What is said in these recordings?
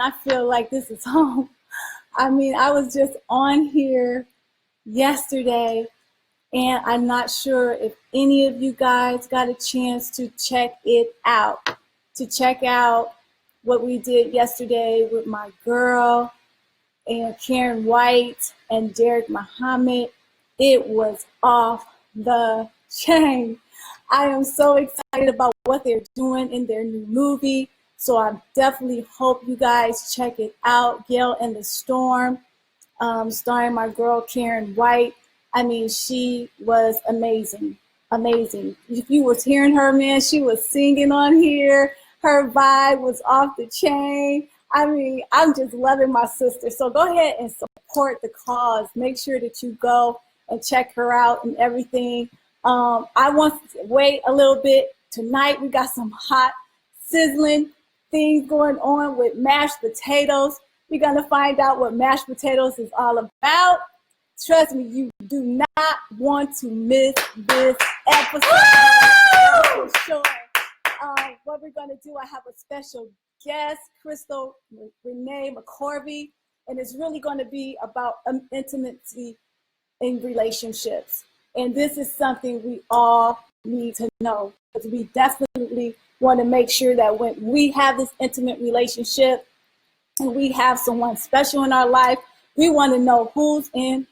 I feel like this is home. I mean, I was just on here yesterday, and I'm not sure if any of you guys got a chance to check it out, to check out what we did yesterday with my girl and Karen White and Derek Muhammad. It was off the chain. I am so excited about what they're doing in their new movie. So I definitely hope you guys check it out. Gail and the Storm, starring my girl Karen White. I mean, she was amazing, amazing. If you was hearing her, man, she was singing on here. Her vibe was off the chain. I mean, I'm just loving my sister. So go ahead and support the cause. Make sure that you go and check her out and everything. I want to wait a little bit. Tonight we got some hot, sizzling things going on with mashed potatoes. We're going to find out what mashed potatoes is all about. Trust me, you do not want to miss this episode. For sure. What we're going to do, I have a special guest, Crystal Renee McCorvey, and it's really going to be about intimacy in relationships. And this is something we all need to know, because we definitely want to make sure that when we have this intimate relationship and we have someone special in our life, we want to know who's in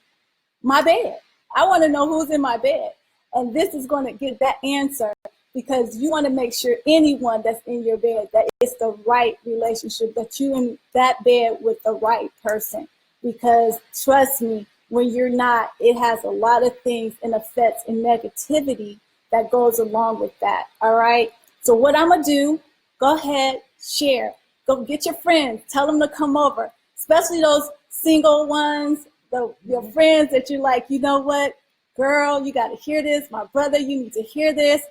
my bed. I want to know who's in my bed. And this is going to get that answer, because you want to make sure anyone that's in your bed, that it's the right relationship, that you in that bed with the right person. Because trust me, when you're not, it has a lot of things and effects and negativity that goes along with that. All right. So what I'm going to do, go ahead, share. Go get your friends. Tell them to come over, especially those single ones, your friends that you're like, you know what, girl, you got to hear this. My brother, you need to hear this.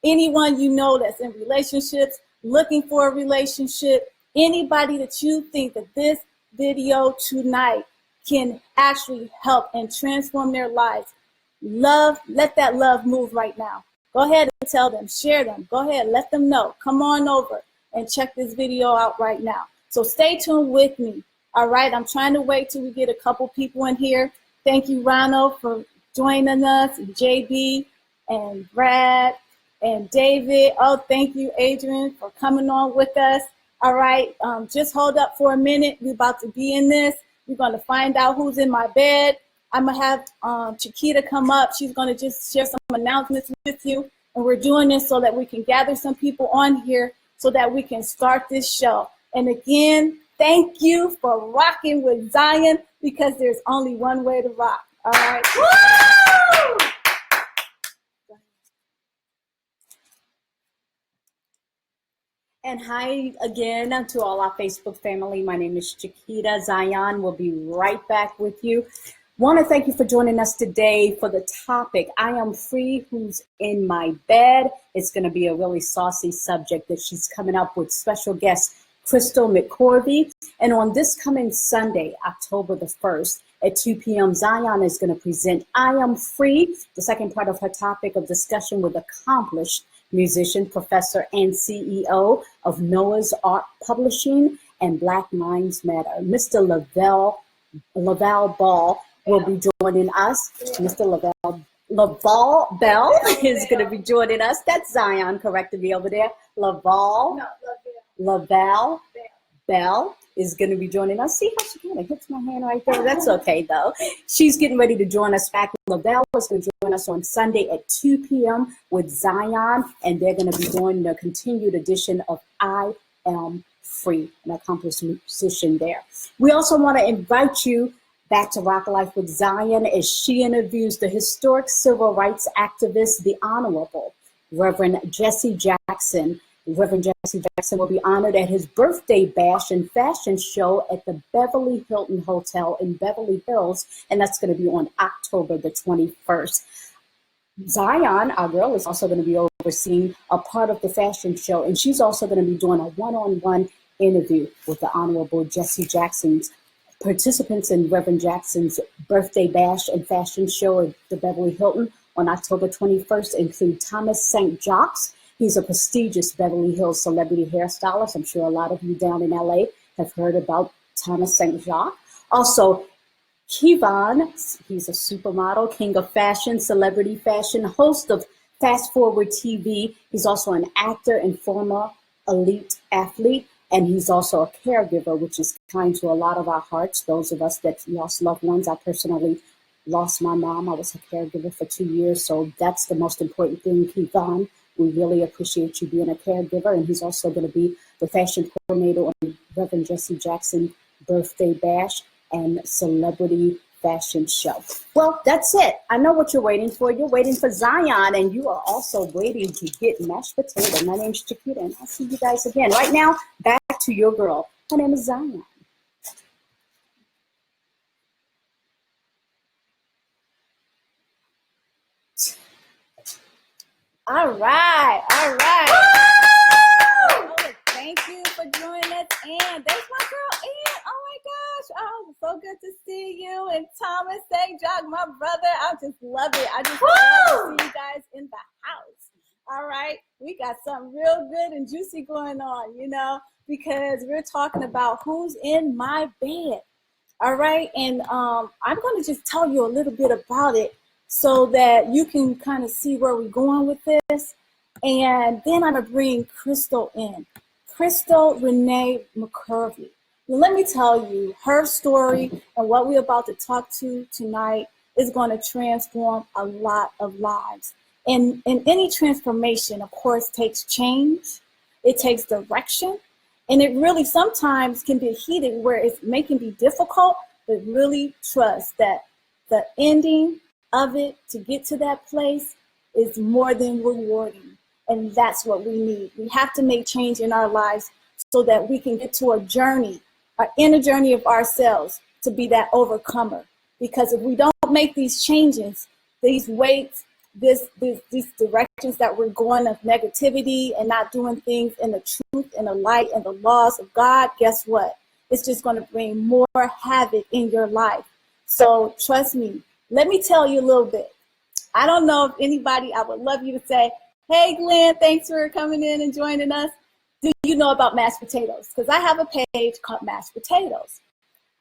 Anyone you know that's in relationships, looking for a relationship, anybody that you think that this video tonight can actually help and transform their lives. Let that love move right now. Go ahead and tell them, share them. Go ahead, let them know. Come on over and check this video out right now. So stay tuned with me. All right, I'm trying to wait till we get a couple people in here. Thank you, Ronald, for joining us, JB and Brad and David. Oh, thank you, Adrian, for coming on with us. All right, just hold up for a minute. We're about to be in this. We're going to find out who's in my bed. I'm going to have Chiquita come up. She's going to just share some announcements with you. And we're doing this so that we can gather some people on here so that we can start this show. And again, thank you for rocking with Zion, because there's only one way to rock. All right. Woo! And hi again to all our Facebook family. My name is Chiquita. Zion will be right back with you. Want to thank you for joining us today for the topic, I am free, who's in my bed. It's going to be a really saucy subject that she's coming up with special guest Crystal McCorvey. And on this coming Sunday, October the 1st at 2 p.m., Zion is going to present I Am Free, the second part of her topic of discussion with accomplished musician, professor, and CEO of Noah's Art Publishing and Black Minds Matter. Mr. Laval Ball will be joining us. Mr. Laval Bell is going to be joining us. That's Zion corrected me over there. Laval Bell is going to be joining us. See how she kind of hits my hand right there? That's okay, though. She's getting ready to join us back. Lavelle is going to join us on Sunday at 2 p.m. with Zion, and they're going to be doing the continued edition of I Am Free, an accomplished musician there. We also want to invite you back to Rock Life with Zion as she interviews the historic civil rights activist, the Honorable Reverend Jesse Jackson. Reverend Jesse Jackson will be honored at his birthday bash and fashion show at the Beverly Hilton Hotel in Beverly Hills, and that's going to be on October the 21st. Zion, our girl, is also going to be overseeing a part of the fashion show, and she's also going to be doing a one-on-one interview with the Honorable Jesse Jackson's participants in Reverend Jackson's birthday bash and fashion show at the Beverly Hilton on October 21st include Thomas St. Jacques. He's a prestigious Beverly Hills celebrity hairstylist. I'm sure a lot of you down in LA have heard about Thomas St. Jacques. Also, Kevon, he's a supermodel, king of fashion, celebrity fashion, host of Fast Forward TV. He's also an actor and former elite athlete, and he's also a caregiver, which is kind to a lot of our hearts, those of us that lost loved ones. I personally lost my mom. I was a caregiver for 2 years, so that's the most important thing, Kevon. We really appreciate you being a caregiver, and he's also going to be the fashion coordinator on Reverend Jesse Jackson birthday bash and celebrity fashion show. Well, that's it. I know what you're waiting for. You're waiting for Zion, and you are also waiting to get mashed potato. My name's Chiquita, and I'll see you guys again. Right now, back to your girl. Her name is Zion. All right, all right. Oh, thank you for joining us, Ann. There's my girl, Ann. Oh my gosh. Oh, so good to see you. And Thomas St. Jacques, my brother. I just love it. I just love to see you guys in the house. All right. We got something real good and juicy going on, because we're talking about who's in my bed. All right. And I'm going to just tell you a little bit about it so that you can kind of see where we're going with this. And then I'm going to bring Crystal in. Crystal Renee McCurvey. Now, let me tell you, her story and what we're about to talk to tonight is going to transform a lot of lives. And any transformation, of course, takes change. It takes direction. And it really sometimes can be heated where it can be difficult, but really trust that the ending of it to get to that place is more than rewarding. And that's what we need. We have to make change in our lives so that we can get to a journey, an inner journey of ourselves to be that overcomer. Because if we don't make these changes, these weights, these directions that we're going of negativity and not doing things in the truth and the light and the laws of God, guess what? It's just going to bring more havoc in your life. So trust me. Let me tell you a little bit. I don't know if anybody, I would love you to say, hey, Glenn, thanks for coming in and joining us. Do you know about mashed potatoes? Because I have a page called Mashed Potatoes.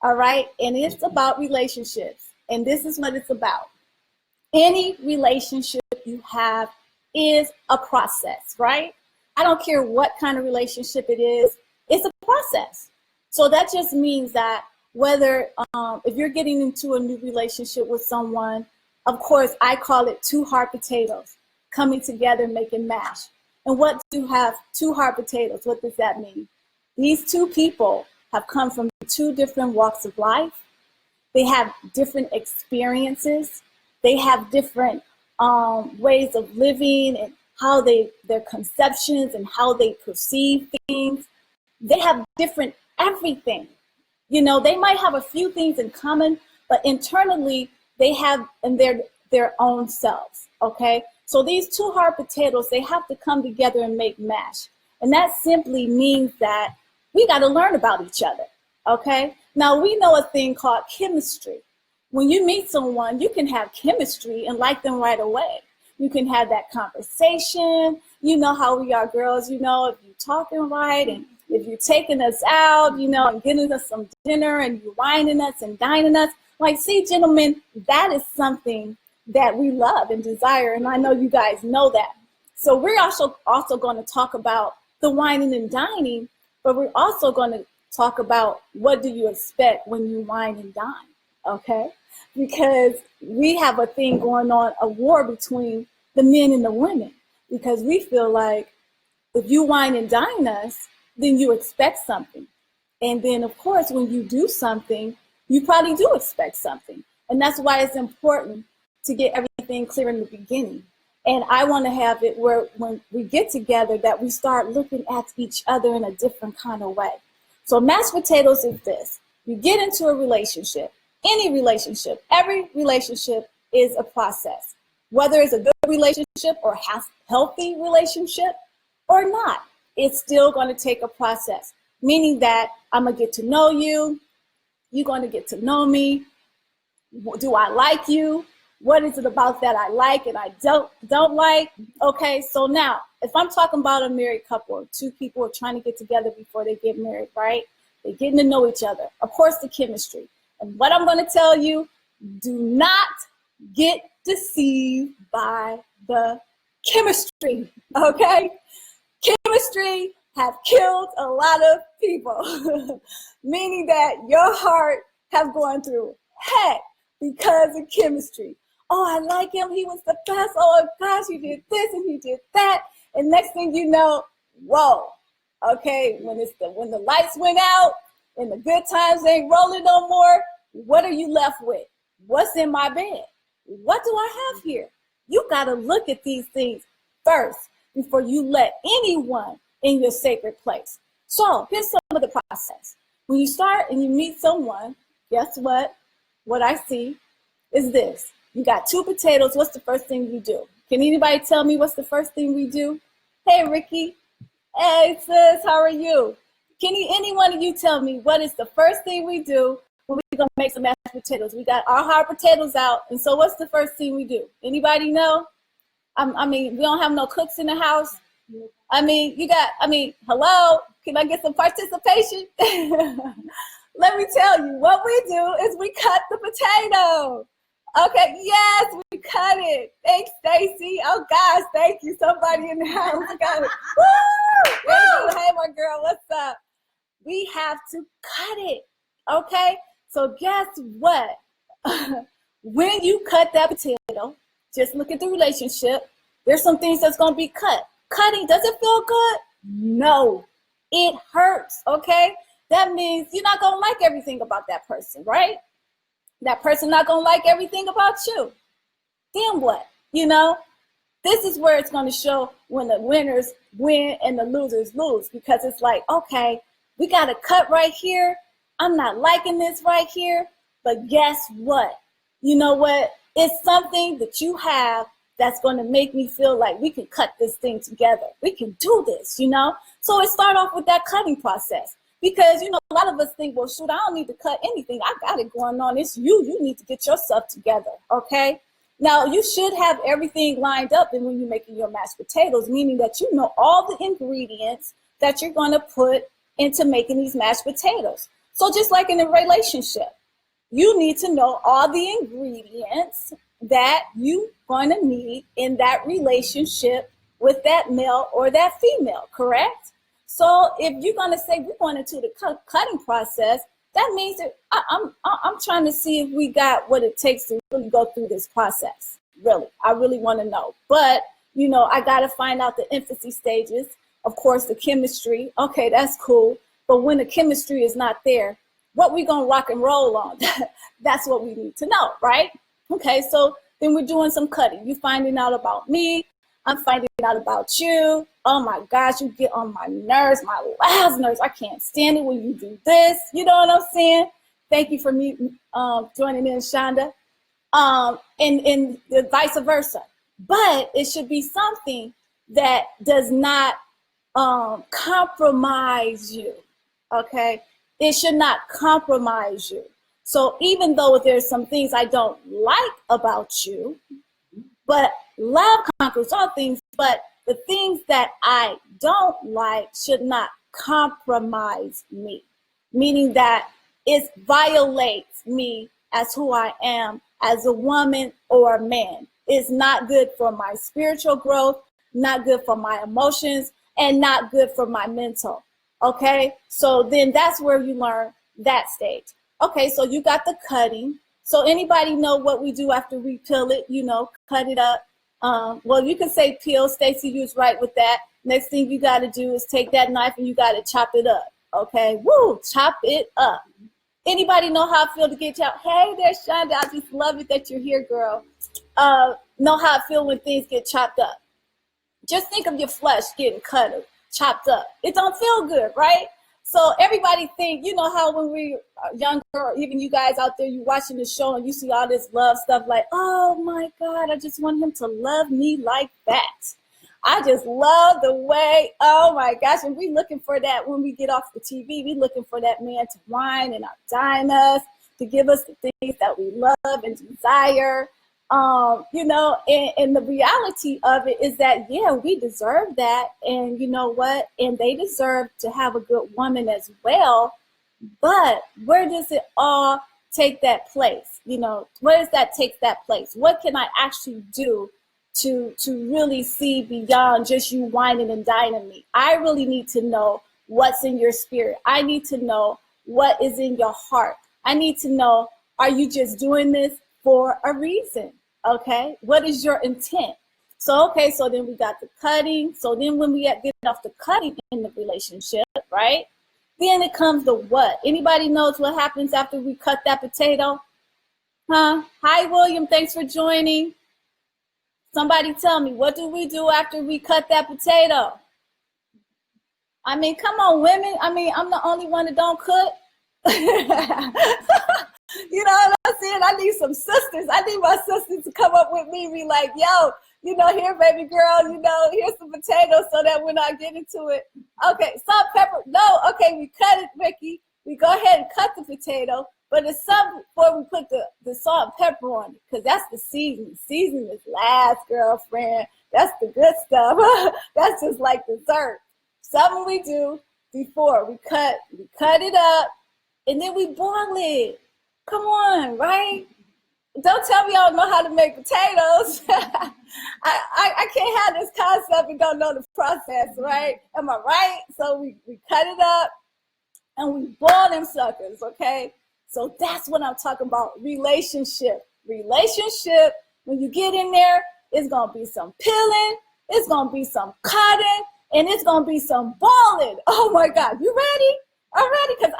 All right. And it's about relationships. And this is what it's about. Any relationship you have is a process, right? I don't care what kind of relationship it is. It's a process. So that just means that whether if you're getting into a new relationship with someone, of course, I call it two hard potatoes coming together, making mash. And what do you have two hard potatoes? What does that mean? These two people have come from two different walks of life. They have different experiences. They have different ways of living and how their conceptions and how they perceive things. They have different everything. They might have a few things in common, but internally they have in their own selves. Okay. So these two hard potatoes, they have to come together and make mash. And that simply means that we got to learn about each other. Okay. Now we know a thing called chemistry. When you meet someone, you can have chemistry and like them right away. You can have that conversation. You know how we are girls, if you're talking right and if you're taking us out, and getting us some dinner and you're wining us and dining us. Like, see, gentlemen, that is something that we love and desire. And I know you guys know that. So we're also going to talk about the wining and dining, but we're also going to talk about what do you expect when you wine and dine, okay? Because we have a thing going on, a war between the men and the women, because we feel like if you wine and dine us, then you expect something. And then, of course, when you do something, you probably do expect something. And that's why it's important to get everything clear in the beginning. And I want to have it where when we get together that we start looking at each other in a different kind of way. So mashed potatoes is this. You get into a relationship, any relationship, every relationship is a process. Whether it's a good relationship or healthy relationship or not, it's still going to take a process. Meaning that I'm going to get to know you, you're going to get to know me. Do I like you? What is it about that I like and I don't like? Okay, so now, if I'm talking about a married couple, two people are trying to get together before they get married, right? They're getting to know each other. Of course, the chemistry. And what I'm going to tell you, do not get deceived by the chemistry, okay? Chemistry have killed a lot of people, meaning that your heart have gone through heck because of chemistry. Oh, I like him. He was the best. Oh, gosh, he did this and he did that. And next thing you know, whoa, okay, when the lights went out and the good times ain't rolling no more, what are you left with? What's in my bed? What do I have here? You got to look at these things first before you let anyone in your sacred place. So here's some of the process. When you start and you meet someone, guess what? What I see is this. You got 2 potatoes. What's the first thing you do? Can anybody tell me what's the first thing we do? Hey, Ricky. Hey, sis, how are you? Can any one of you tell me what is the first thing we do when we're going to make some mashed potatoes? We got our hard potatoes out. And so what's the first thing we do? Anybody know? I mean, we don't have no cooks in the house. I mean, hello, can I get some participation? Let me tell you, what we do is we cut the potato. Okay, yes, we cut it. Thanks, Stacy. Oh, gosh, thank you. Somebody in the house got it. Woo! Woo! Hey, my girl, what's up? We have to cut it, okay? So guess what? When you cut that potato, just look at the relationship. There's some things that's going to be cut. Cutting, does it feel good? No, it hurts, okay? That means you're not going to like everything about that person, right? That person not going to like everything about you. Then what? You know, this is where it's going to show when the winners win and the losers lose, because it's like, okay, we got to cut right here. I'm not liking this right here, but guess what? You know what? It's something that you have that's going to make me feel like we can cut this thing together. We can do this, you know? So it start off with that cutting process, because, you know, a lot of us think, well, shoot, I don't need to cut anything. I got it going on. It's you. You need to get yourself together, okay? Now, you should have everything lined up and when you're making your mashed potatoes, meaning that you know all the ingredients that you're going to put into making these mashed potatoes. So just like in a relationship, you need to know all the ingredients that you're going to need in that relationship with that male or that female, correct? So if you're going to say we're going into the cutting process, that means that I'm trying to see if we got what it takes to really go through this process. Really, I really want to know. But, you know, I got to find out the infancy stages. Of course, the chemistry. Okay, that's cool. But when the chemistry is not there, what we going to rock and roll on? That's what we need to know, right? Okay, so then we're doing some cutting. You finding out about me. I'm finding out about you. Oh my gosh, you get on my nerves, my last nerves. I can't stand it when you do this. You know what I'm saying? Thank you for me joining in, Shonda. And vice versa. But it should be something that does not compromise you. Okay? It should not compromise you. So even though there's some things I don't like about you, but love conquers all things, but the things that I don't like should not compromise me, meaning that it violates me as who I am as a woman or a man. It's not good for my spiritual growth, not good for my emotions, and not good for my mental. Okay, so then that's where you learn that stage. Okay, so you got the cutting. So anybody know what we do after we peel it? You know, cut it up. Well, you can say peel. Stacy, you was right with that. Next thing you got to do is take that knife and you got to chop it up. Okay, woo, chop it up. Anybody know how I feel to get chopped? Hey there, Shonda. I just love it that you're here, girl. Know how I feel when things get chopped up. Just think of your flesh getting cut or chopped up. It don't feel good, right? So everybody think, you know how when we are younger, or even you guys out there, you watching the show and you see all this love stuff like, oh my God, I just want him to love me like that. I just love the way, oh my gosh, and we looking for that when we get off the TV. We looking for that man to whine and dine us, to give us the things that we love and desire. You know, and the reality of it is that, yeah, we deserve that. And you know what? And they deserve to have a good woman as well. But where does it all take that place? Where does that take that place? What can I actually do to really see beyond just you whining and dining me? I really need to know what's in your spirit. I need to know what is in your heart. I need to know, are you just doing this for a reason? Okay, what is your intent? So then we got the cutting. So then when we get off the cutting in the relationship, right? Then it comes to what? Anybody knows what happens after we cut that potato? Huh? Hi, William. Thanks for joining. Somebody tell me, what do we do after we cut that potato? I mean, come on, women. I mean, I'm the only one that don't cook. You know what I'm saying? I need some sisters. I need my sisters to come up with me and be like, yo, here, baby girl, here's some potatoes so that when I get into it. Okay, salt, pepper. No, okay, we cut it, Ricky. We go ahead and cut the potato, but it's something before we put the salt and pepper on it, because that's the seasoning. Seasoning is last, girlfriend. That's the good stuff. That's just like dessert. Something we do before we cut it up, and then we boil it. Come on, right? Don't tell me I don't know how to make potatoes. I can't have this concept and don't know the process, right? Am I right? So we cut it up and we boil them suckers, okay? So that's what I'm talking about, relationship. Relationship, when you get in there, it's going to be some peeling, it's going to be some cutting, and it's going to be some boiling. Oh, my God. You ready? I'm ready, because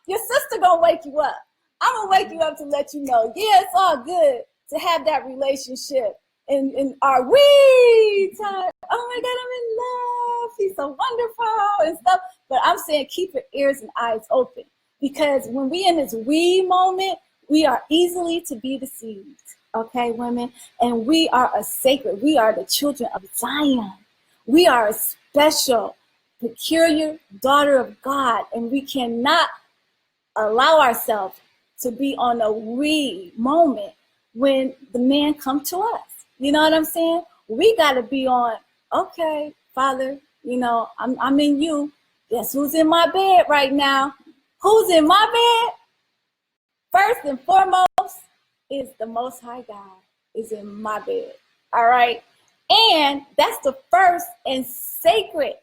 your sister going to wake you up. I'm going to wake you up to let you know, yeah, it's all good to have that relationship in our wee time. Oh, my God, I'm in love. He's so wonderful and stuff. But I'm saying keep your ears and eyes open, because when we in this we moment, we are easily to be deceived. Okay, women? And we are we are the children of Zion. We are a special, peculiar daughter of God, and we cannot allow ourselves to be on a we moment when the man come to us. You know what I'm saying? We got to be on, okay, Father, I'm in you. Guess who's in my bed right now? Who's in my bed? First and foremost is the Most High God is in my bed. All right? And that's the first and sacred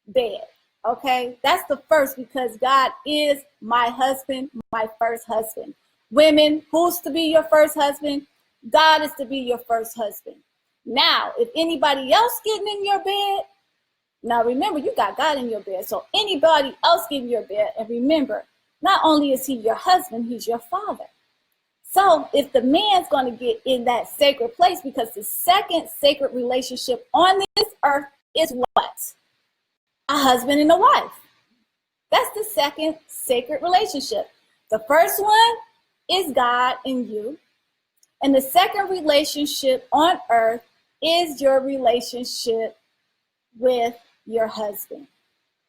bed. Okay, that's the first, because God is my husband, my first husband. Women, who's to be your first husband? God is to be your first husband. Now, if anybody else getting in your bed, now remember, you got God in your bed. So anybody else getting in your bed, and remember, not only is he your husband, he's your father. So if the man's going to get in that sacred place, because the second sacred relationship on this earth is what? A husband and a wife. That's the second sacred relationship. The first one is God and you. And the second relationship on earth is your relationship with your husband.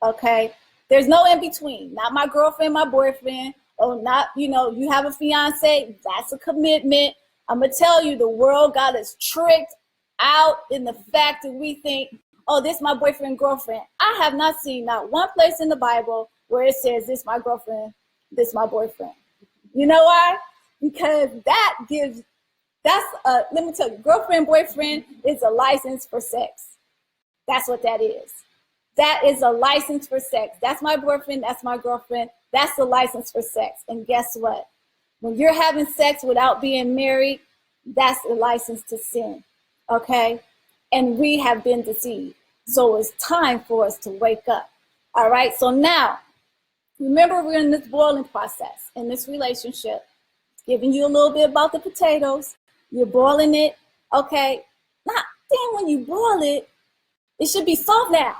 Okay? There's no in between. Not my girlfriend, my boyfriend. Oh, not, you have a fiance. That's a commitment. I'm going to tell you, the world got us tricked out in the fact that we think, oh, this is my boyfriend, girlfriend. I have not seen not one place in the Bible where it says this is my girlfriend, this is my boyfriend. You know why? Because let me tell you, girlfriend, boyfriend is a license for sex. That's what that is. That is a license for sex. That's my boyfriend, that's my girlfriend. That's the license for sex. And guess what? When you're having sex without being married, that's a license to sin. Okay? And we have been deceived. So it's time for us to wake up. All right? So now, remember, we're in this boiling process, in this relationship. Giving you a little bit about the potatoes. You're boiling it. Okay? Now, then when you boil it, it should be soft now.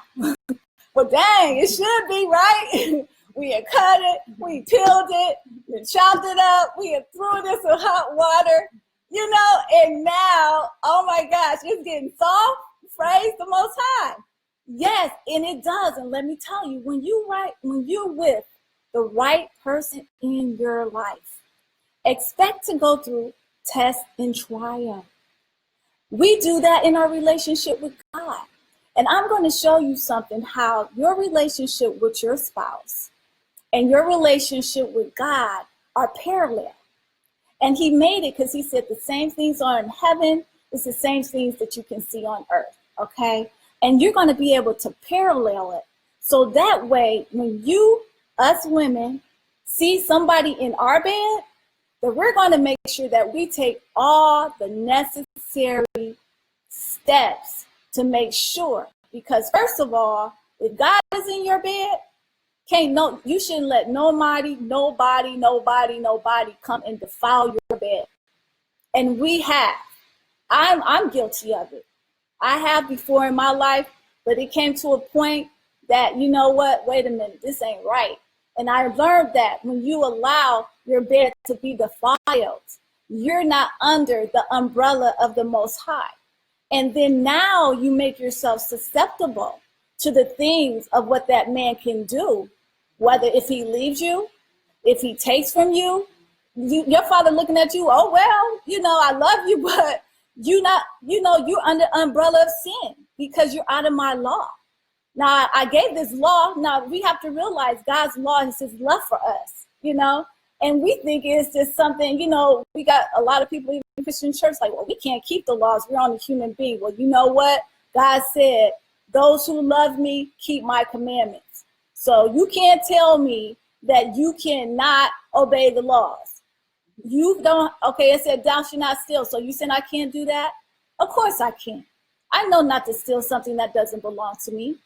Well, dang, it should be, right? We had cut it, we peeled it, we chopped it up, we had threw it in some hot water, and now, oh my gosh, it's getting soft. Praise the Most High. Yes, and it does. And let me tell you, when you're with the right person in your life, expect to go through test and trial. We do that in our relationship with God. And I'm going to show you something, how your relationship with your spouse and your relationship with God are parallel. And he made it because he said the same things are in heaven, it's the same things that you can see on earth, okay? And you're going to be able to parallel it. So that way, when you, us women, see somebody in our bed, that we're going to make sure that we take all the necessary steps to make sure. Because first of all, if God is in your bed, you shouldn't let nobody come and defile your bed. And we have. I'm guilty of it. I have before in my life, but it came to a point that, you know what, wait a minute, this ain't right. And I learned that when you allow your bed to be defiled, you're not under the umbrella of the Most High. And then now you make yourself susceptible to the things of what that man can do, whether if he leaves you, if he takes from you, your father looking at you, oh, well, I love you, but you're under umbrella of sin because you're out of my law. Now, I gave this law. Now, we have to realize God's law is his love for us, and we think it's just something, we got a lot of people even in Christian church like, well, we can't keep the laws. We're only human beings. Well, you know what? God said, those who love me keep my commandments. So you can't tell me that you cannot obey the laws. You don't, okay, it said thou shalt not steal. So you saying I can't do that? Of course I can. I know not to steal something that doesn't belong to me.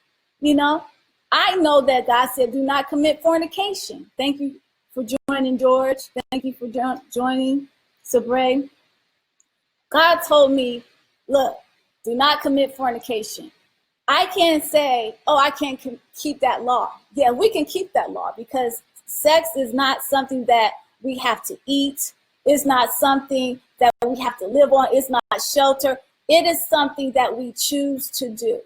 I know that God said do not commit fornication. Thank you for joining, George. Thank you for joining, Sabre. God told me, look, do not commit fornication. I can't say, oh, I can't keep that law. Yeah, we can keep that law because sex is not something that we have to eat. It's not something that we have to live on. It's not shelter. It is something that we choose to do,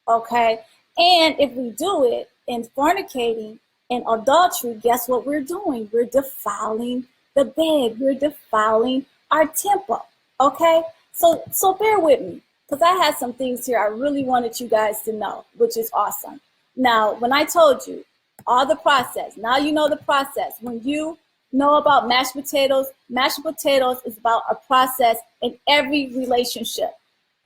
okay? And if we do it in fornicating and adultery, guess what we're doing? We're defiling the bed. We're defiling our temple, okay? So bear with me, because I had some things here I really wanted you guys to know, which is awesome. Now, when I told you all the process, now you know the process. When you know about mashed potatoes is about a process in every relationship.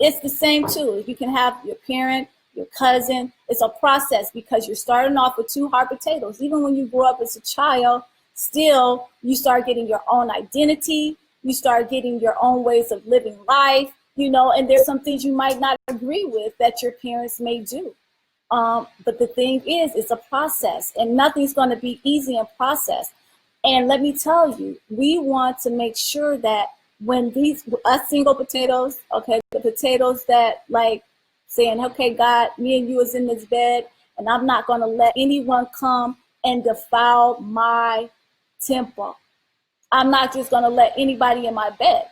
It's the same too. You can have your parent, your cousin. It's a process because you're starting off with 2 hard potatoes. Even when you grow up as a child, still you start getting your own identity. You start getting your own ways of living life, and there's some things you might not agree with that your parents may do. But the thing is, it's a process and nothing's going to be easy in process. And let me tell you, we want to make sure that when us single potatoes, okay, the potatoes that like saying, okay, God, me and you is in this bed and I'm not going to let anyone come and defile my temple. I'm not just going to let anybody in my bed.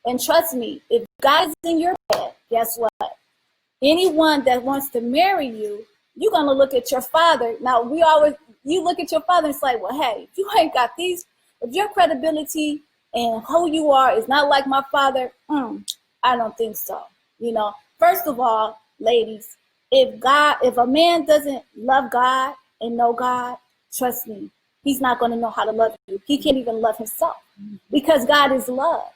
And trust me, if God is in your bed, guess what? Anyone that wants to marry you, you're going to look at your father. Now, you look at your father and say, well, hey, if you ain't got these, if your credibility and who you are is not like my father, I don't think so. First of all, ladies, if a man doesn't love God and know God, trust me, he's not going to know how to love you. He can't even love himself because God is love.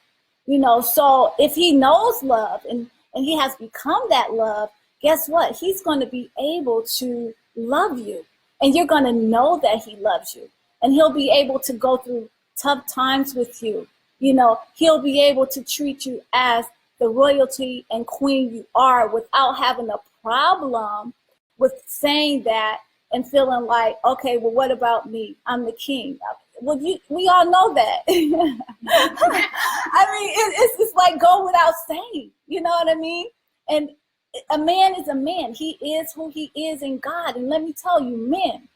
So if he knows love and he has become that love, guess what? He's going to be able to love you. And you're going to know that he loves you. And he'll be able to go through tough times with you. He'll be able to treat you as the royalty and queen you are without having a problem with saying that and feeling like, okay, well, what about me? I'm the king. Well, we all know that. I mean, it's like go without saying, you know what I mean? And a man is a man. He is who he is in God. And let me tell you, men,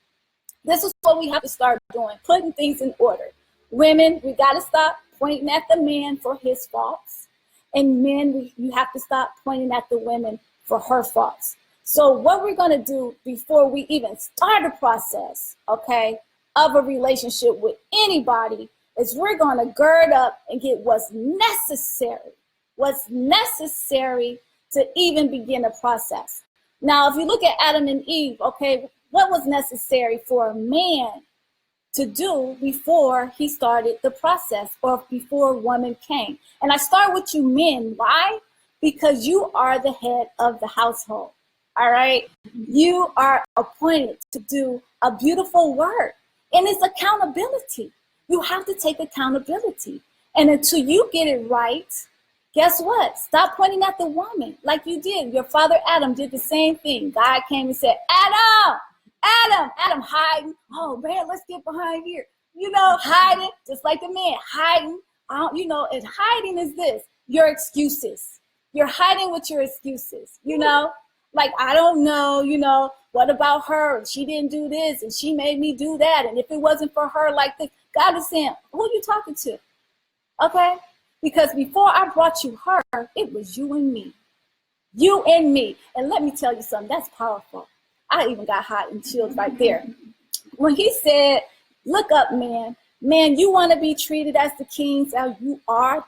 this is what we have to start doing, putting things in order. Women, we got to stop pointing at the man for his faults. And men, you have to stop pointing at the women for her faults. So what we're going to do before we even start a process, okay, of a relationship with anybody is we're going to gird up and get what's necessary to even begin a process. Now, if you look at Adam and Eve, okay, what was necessary for a man to do before he started the process or before woman came. And I start with you men. Why? Because you are the head of the household. All right. You are appointed to do a beautiful work, and it's accountability. You have to take accountability. And until you get it right, guess what? Stop pointing at the woman like you did. Your father Adam did the same thing. God came and said, Adam, Adam hiding. Oh man, let's get behind here. Hiding, just like the man hiding. And hiding is this, your excuses. You're hiding with your excuses, like, I don't know, what about her? She didn't do this and she made me do that. And if it wasn't for her like this, God is saying, who are you talking to? Okay? Because before I brought you her, it was you and me. You and me. And let me tell you something, that's powerful. I even got hot and chilled right there. When he said, look up, man. Man, you want to be treated as the kings that you are?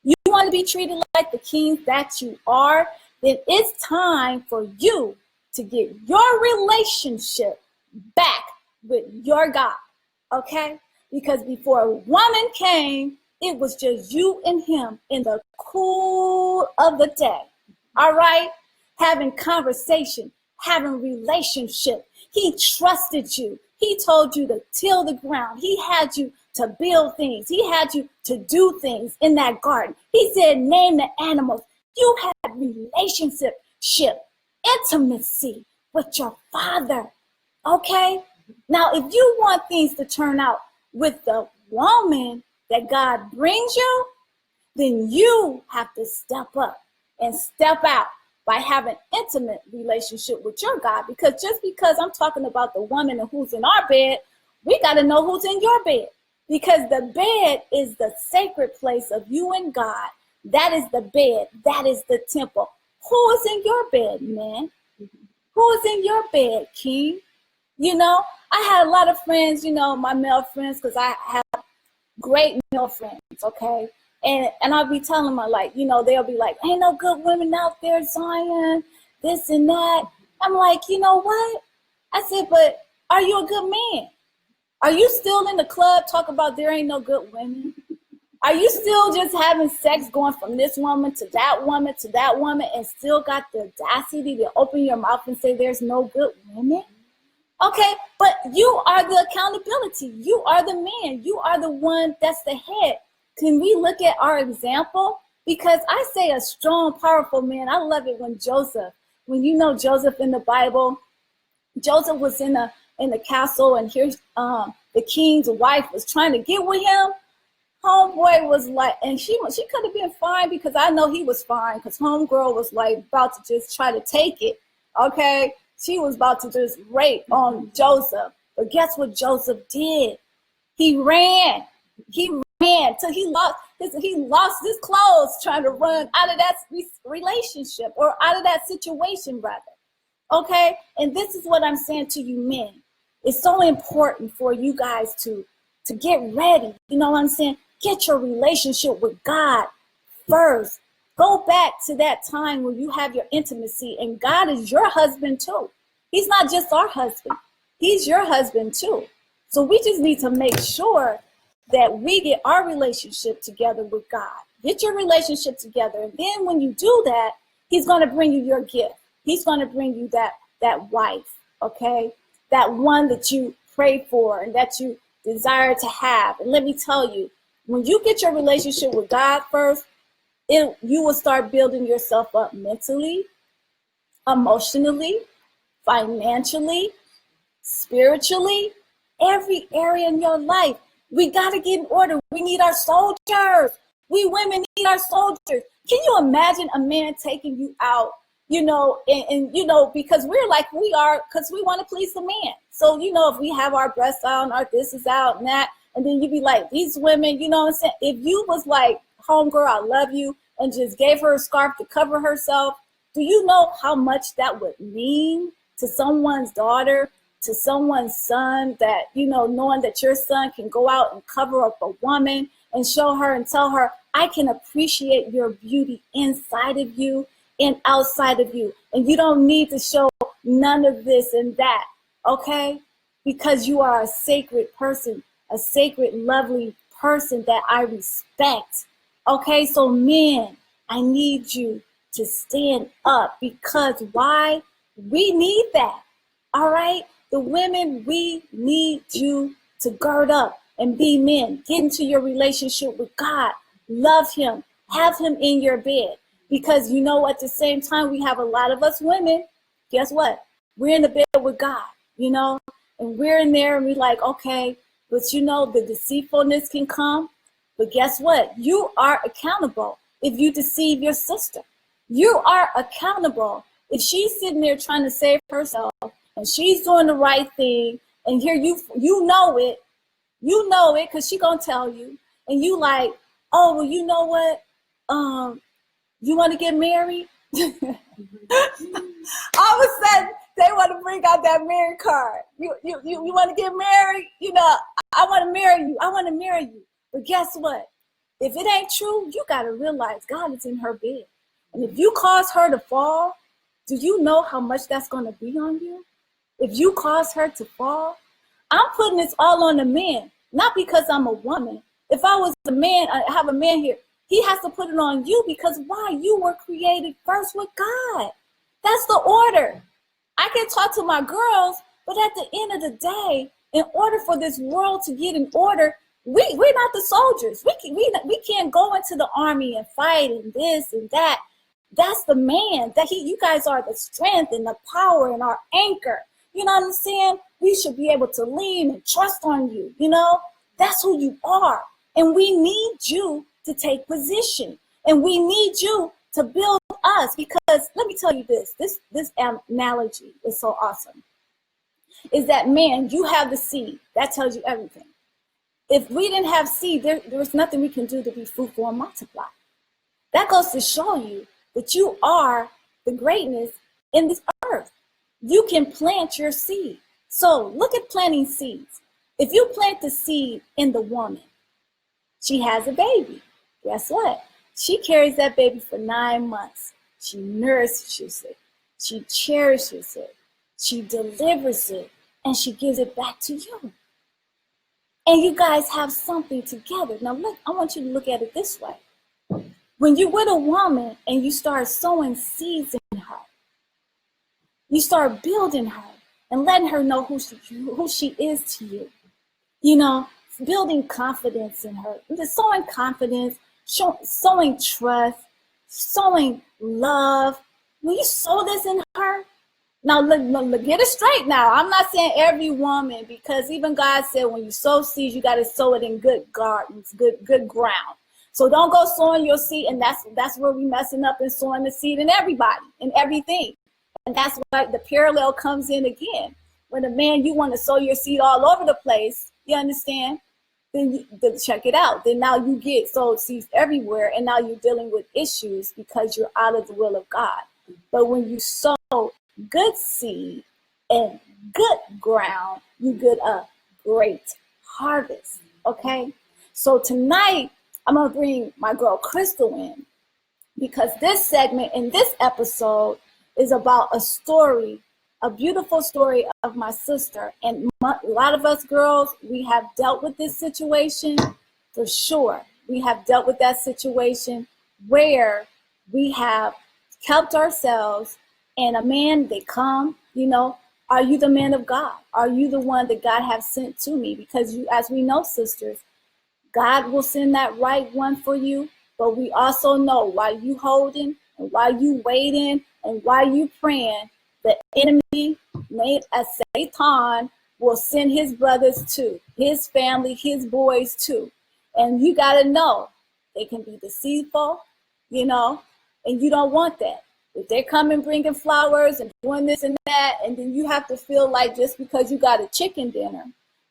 You want to be treated like the kings that you are? Then it's time for you to get your relationship back with your God, okay? Because before a woman came, it was just you and him in the cool of the day, all right? Having conversation, having relationship. He trusted you. He told you to till the ground. He had you to build things. He had you to do things in that garden. He said, name the animals. You had relationship, intimacy with your father, okay? Now, if you want things to turn out with the woman that God brings you, then you have to step up and step out by having intimate relationship with your God. Because just because I'm talking about the woman who's in our bed, we got to know who's in your bed. Because the bed is the sacred place of you and God. That is the bed. That is the temple. Who is in your bed, man? Who is in your bed, king? I had a lot of friends, my male friends, because I have great male friends, okay? And I'll be telling them, like, they'll be like, ain't no good women out there, Zion, this and that. I'm like, you know what? I said, but are you a good man? Are you still in the club talking about there ain't no good women? Are you still just having sex going from this woman to that woman to that woman and still got the audacity to open your mouth and say there's no good women? Okay, but you are the accountability. You are the man. You are the one that's the head. Can we look at our example? Because I say a strong, powerful man. I love it when Joseph in the Bible, Joseph was in the castle, and here's the king's wife was trying to get with him. Homeboy was like, and she could have been fine, because I know he was fine, because homegirl was like about to just try to take it. Okay, she was about to just rape on Joseph. But guess what Joseph did? He ran till he lost his clothes trying to run out of that relationship, or out of that situation rather. Okay, and this is what I'm saying to you men. It's so important for you guys to get ready. You know what I'm saying? Get your relationship with God first. Go back to that time where you have your intimacy, and God is your husband too. He's not just our husband. He's your husband too. So we just need to make sure that we get our relationship together with God. Get your relationship together. And then when you do that, he's going to bring you your gift. He's going to bring you that wife, okay? That one that you pray for and that you desire to have. And let me tell you, when you get your relationship with God first, you will start building yourself up mentally, emotionally, financially, spiritually, every area in your life. We got to get in order. We need our soldiers. We women need our soldiers. Can you imagine a man taking you out, because we're like we are, because we want to please the man. So, if we have our breasts out and our this is out and that, and then you be like, these women, you know what I'm saying? If you was like, homegirl, I love you, and just gave her a scarf to cover herself, do you know how much that would mean to someone's daughter, to someone's son, that, knowing that your son can go out and cover up a woman and show her and tell her, I can appreciate your beauty inside of you and outside of you. And you don't need to show none of this and that, okay? because you are a sacred person, a sacred, lovely person that I respect. Okay, so men, I need you to stand up because why? We need that. All right, the women, we need you to gird up and be men. Get into your relationship with God. Love him. Have him in your bed. Because you know, at the same time, we have a lot of us women. Guess what? We're in the bed with God, you know, and we're in there and we're like, okay, but you know, the deceitfulness can come. But guess what? You are accountable if you deceive your sister. You are accountable if she's sitting there trying to save herself and she's doing the right thing. And here you know it because she gonna tell you. And you like, oh, well, you know what? You want to get married? All of a sudden, they want to bring out that married card. You want to get married? You know, I want to marry you. I want to marry you. But guess what? If it ain't true, you got to realize God is in her bed. And if you cause her to fall, do you know how much that's going to be on you? If you cause her to fall, I'm putting this all on the man, not because I'm a woman. If I was a man, I have a man here, he has to put it on you because why? You were created first with God. That's the order. I can talk to my girls, but at the end of the day, in order for this world to get in order, we're not the soldiers. We can't go into the army and fight and this and that. That's the man. You guys are the strength and the power and our anchor. You know what I'm saying? We should be able to lean and trust on you. You know, that's who you are. And we need you to take position. And we need you to build us because let me tell you this analogy is so awesome. Is that, man, you have the seed. That tells you everything. If we didn't have seed, there's nothing we can do to be fruitful and multiply. That goes to show you that you are the greatness in this earth. You can plant your seed. So look at planting seeds. If you plant the seed in the woman, she has a baby. Guess what? She carries that baby for 9 months. She nourishes it. She cherishes it. She delivers it. And she gives it back to you. And you guys have something together. Now look, I want you to look at it this way. When you're with a woman and you start sowing seeds in her, you start building her and letting her know who she is to you. You know, building confidence in her, just sowing confidence, sowing trust, sowing love. When you sow this in her, now look, get it straight now. I'm not saying every woman, because even God said when you sow seeds, you got to sow it in good gardens, good ground. So don't go sowing your seed, and that's where we messing up and sowing the seed in everybody and everything. And that's why the parallel comes in again. When a man, you want to sow your seed all over the place, you understand? Then check it out. Then now you get sowed seeds everywhere, and now you're dealing with issues because you're out of the will of God. But when you sow good seed and good ground, you get a great harvest. Okay? So tonight, I'm going to bring my girl Crystal in because this segment in this episode is about a story, a beautiful story of my sister. And a lot of us girls, we have dealt with this situation for sure. We have dealt with that situation where we have helped ourselves, and a man, they come, you know, are you the man of God? Are you the one that God has sent to me? Because you, as we know, sisters, God will send that right one for you, but we also know while you holding and while you waiting and while you praying, the enemy, made as Satan, will send his brothers too, his family, his boys too. And you got to know they can be deceitful, you know, and you don't want that. If they come and bringing flowers and doing this and that, and then you have to feel like just because you got a chicken dinner,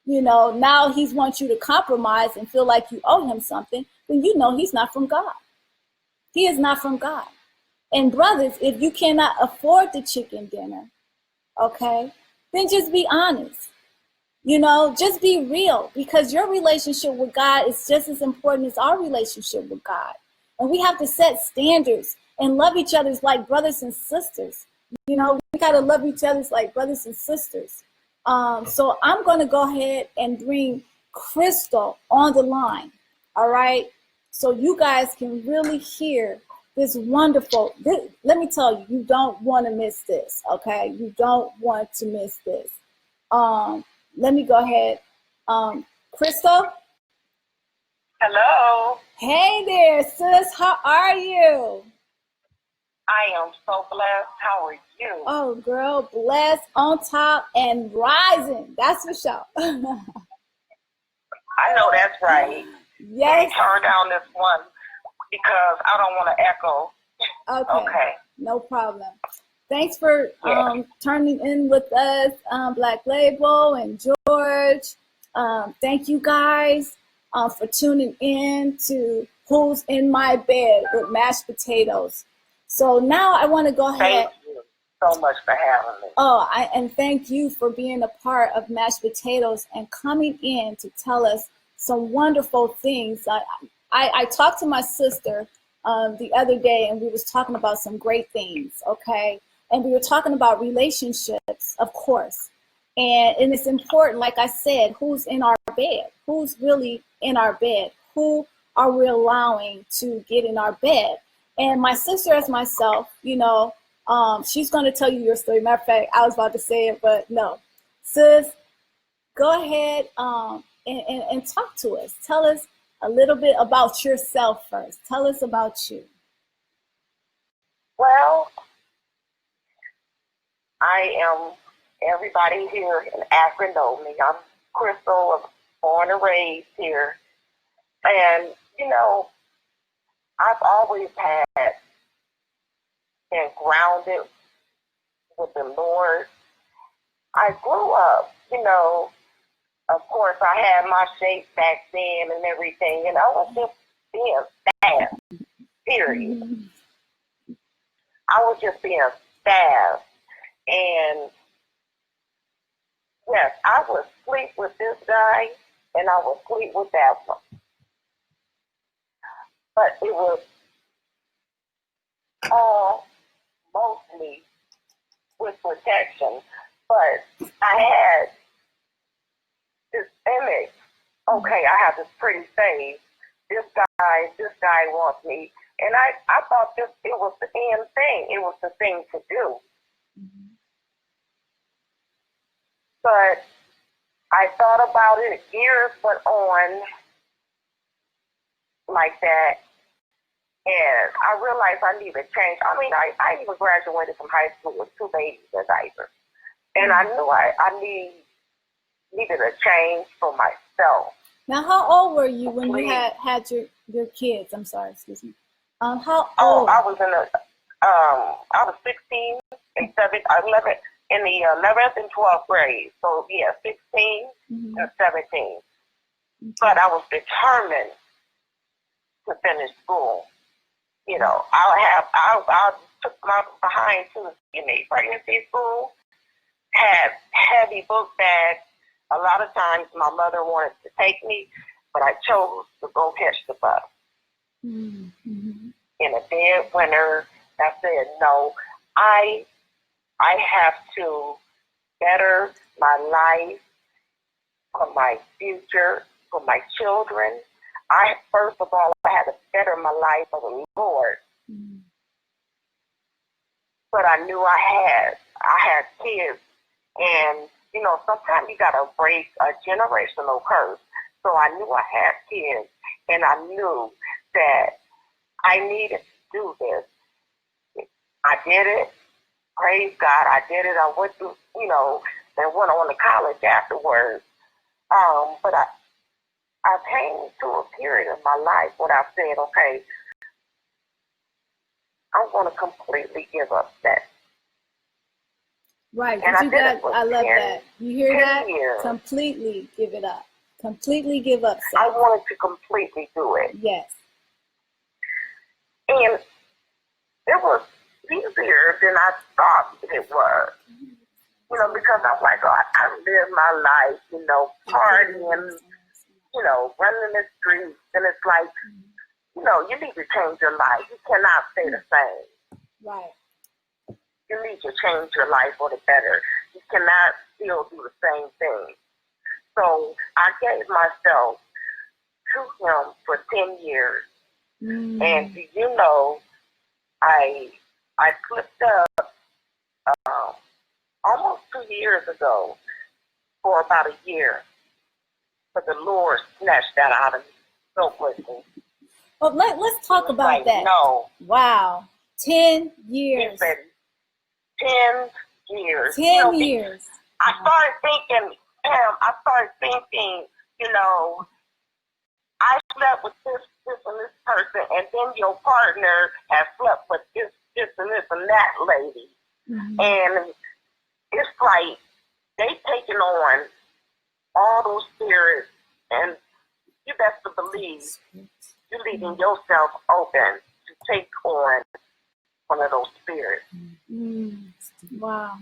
you know, now he wants you to compromise and feel like you owe him something, then you know he's not from God. He is not from God. And brothers, if you cannot afford the chicken dinner, okay, then just be honest. You know, just be real, because your relationship with God is just as important as our relationship with God. And we have to set standards and love each other like brothers and sisters. You know, we got to love each other like brothers and sisters. So I'm going to go ahead and bring Crystal on the line. All right. So you guys can really hear this wonderful. Let me tell you, you don't want to miss this. Okay. You don't want to miss this. Let me go ahead. Crystal. Hello. Hey there, sis. How are you? I am so blessed. How are you? Oh, girl, blessed, on top, and rising. That's for sure. I know that's right. Yes. Let me turn down this one because I don't want to echo. Okay. No problem. Thanks for turning in with us, Black Label and George. Thank you guys for tuning in to Who's in My Bed with Mashed Potatoes. So now I want to go ahead. Thank you so much for having me. And thank you for being a part of Mashed Potatoes and coming in to tell us some wonderful things. I talked to my sister the other day, and we was talking about some great things, okay? And we were talking about relationships, of course. And it's important, like I said, who's in our bed? Who's really in our bed? Who are we allowing to get in our bed? And my sister, as myself, she's going to tell you your story. Matter of fact, I was about to say it, but no. Sis, go ahead and talk to us. Tell us a little bit about yourself first. Tell us about you. Well, everybody here in Akron know me. I'm Crystal, born and raised here. And, I've always been grounded with the Lord. I grew up, of course, I had my shape back then and everything, and I was just being fast, period. I was just being fast. And, yes, I would sleep with this guy, and I would sleep with that one. But it was all mostly with protection. But I had this image. Okay, I have this pretty face. This guy wants me. And I thought it was the end thing. It was the thing to do. But I thought about it. Years went on like that. And I realized I needed change. I mean, I even graduated from high school with 2 babies in diapers. And I knew I needed a change for myself. Now, how old were you when you had your kids? I'm sorry, excuse me. How old? I was I was 16 and 11 in the 11th and 12th grade. So yeah, 16 and 17. Okay. But I was determined to finish school. I took my behind to the pregnancy school, had heavy book bags. A lot of times my mother wanted to take me, but I chose to go catch the bus. Mm-hmm. In a dead winter, I said, no, I have to better my life for my future, for my children. First of all, I had to better my life for the Lord. Mm-hmm. But I knew I had kids, and sometimes you gotta break a generational curse. So I knew I had kids, and I knew that I needed to do this. I did it. Praise God, I did it. I went through, and went on to college afterwards. But I came to a period in my life where I said, okay, I'm going to completely give up sex. Right. And I love that. You hear that? Years. Completely give it up. Completely give up sex. I wanted to completely do it. Yes. And it was easier than I thought it was. Because I'm like, oh, I live my life, partying, running the streets. And it's like, you need to change your life. You cannot stay the same. Right. You need to change your life for the better. he cannot still do the same thing. So I gave myself to him for 10 years. And do you know, I slipped up almost 2 years ago for about a year. But the Lord snatched that out of me so quickly. Well, let's talk about like, that. No. Wow. 10 years. He said 10 years. 10 years. I started thinking, I slept with this and this person, and then your partner has slept with this and this and that lady. And it's like they taking on all those spirits, and you best to believe you're leaving yourself open to take on one of those spirits. Wow.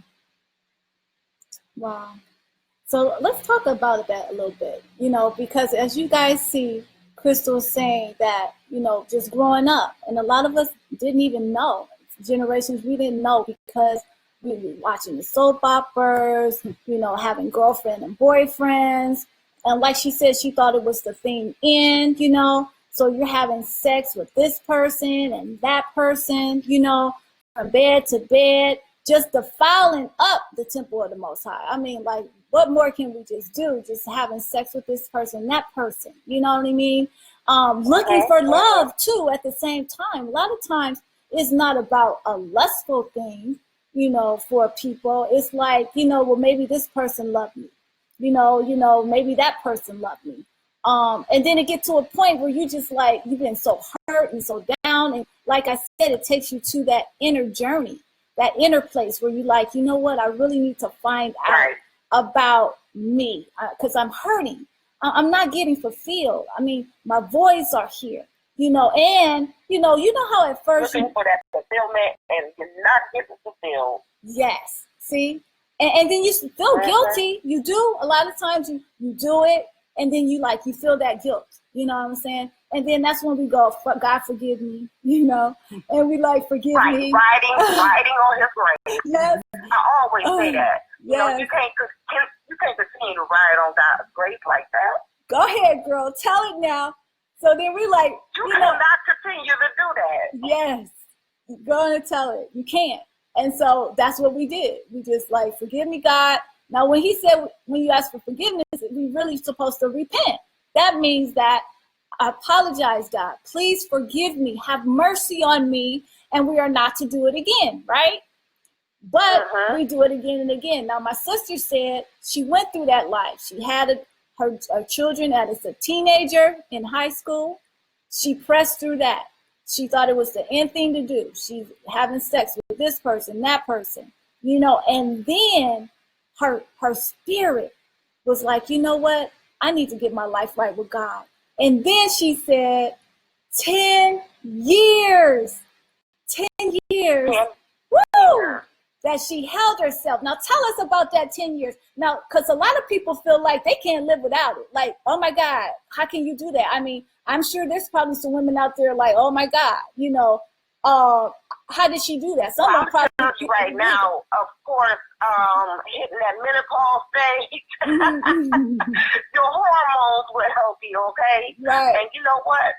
Wow. So let's talk about that a little bit, because as you guys see, Crystal saying that, just growing up, and a lot of us didn't even know. Generations we didn't know because we were watching the soap operas, having girlfriend and boyfriends. And like she said, she thought it was the thing in, so you're having sex with this person and that person, from bed to bed, just defiling up the temple of the Most High. I mean, like, what more can we just do? Just having sex with this person, that person, you know what I mean? Looking for love too at the same time. A lot of times it's not about a lustful thing, for people. It's like, well, maybe this person loved me. Maybe that person loved me. And then it gets to a point where you just like, you've been so hurt and so down. And like I said, it takes you to that inner journey, that inner place where you like, you know what, I really need to find out about me because I'm hurting. I'm not getting fulfilled. I mean, my voids are here, and you know how at first looking for that fulfillment and you're not getting fulfilled. Yes. See? And then you feel guilty. You do. A lot of times you do it, and then you feel that guilt. You know what I'm saying? And then that's when we go, God forgive me, and we forgive me. Writing on his grave. Yes. I always say that. Yes. You can't continue to write on God's grave like that. Go ahead, girl. Tell it now. So then we you cannot continue to do that. Yes. Go on and tell it. You can't. And so that's what we did. We just forgive me, God. Now, when he said, when you ask for forgiveness, we really supposed to repent. That means that I apologize, God. Please forgive me. Have mercy on me. And we are not to do it again, right? But we do it again and again. Now, my sister said she went through that life. She had her children as a teenager in high school. She pressed through that. She thought it was the end thing to do. She's having sex with this person, that person, and then her spirit was like, you know what? I need to get my life right with God. And then she said, 10 years. 10 years. Woo! That she held herself. Now tell us about that 10 years. Now, because a lot of people feel like they can't live without it. Like, oh my God, how can you do that? I mean, I'm sure there's probably some women out there like, oh my God, how did she do that? Someone probably right now, of course, hitting that menopause stage, your hormones will help you, okay? Right. And you know what?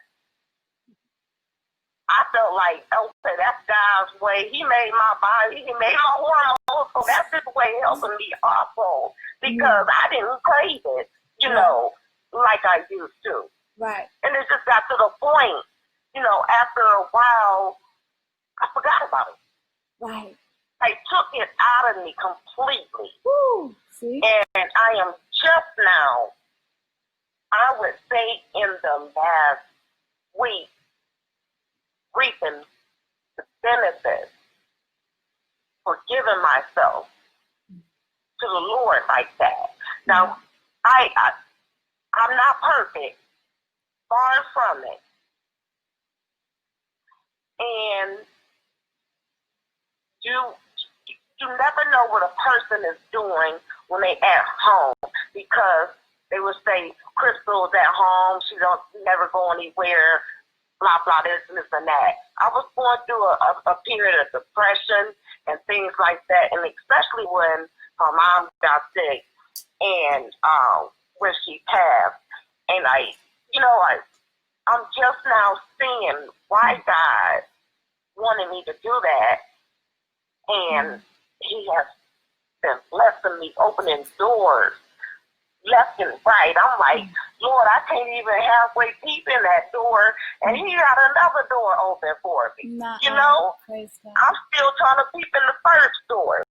I felt like, okay, that's God's way. He made my body, he made my hormones, so that's his way of helping me also. Because I didn't crave it, like I used to. Right. And it just got to the point, after a while, I forgot about it. Right. I took it out of me completely. Woo. See? And I am just now, I would say in the last week, reaping the benefits for giving myself to the Lord like that. Now, I'm not perfect, far from it. And you never know what a person is doing when they at home, because they will say, Crystal's at home, she don't never go anywhere, blah, blah, this and this and that. I was going through a period of depression and things like that, and especially when my mom got sick, and when she passed, and I'm just now seeing why God wanted me to do that, and He has been blessing me, opening doors left and right. I'm like, Lord, I can't even halfway peep in that door, and He got another door open for me. Praise God. I'm still trying to peep in the first door.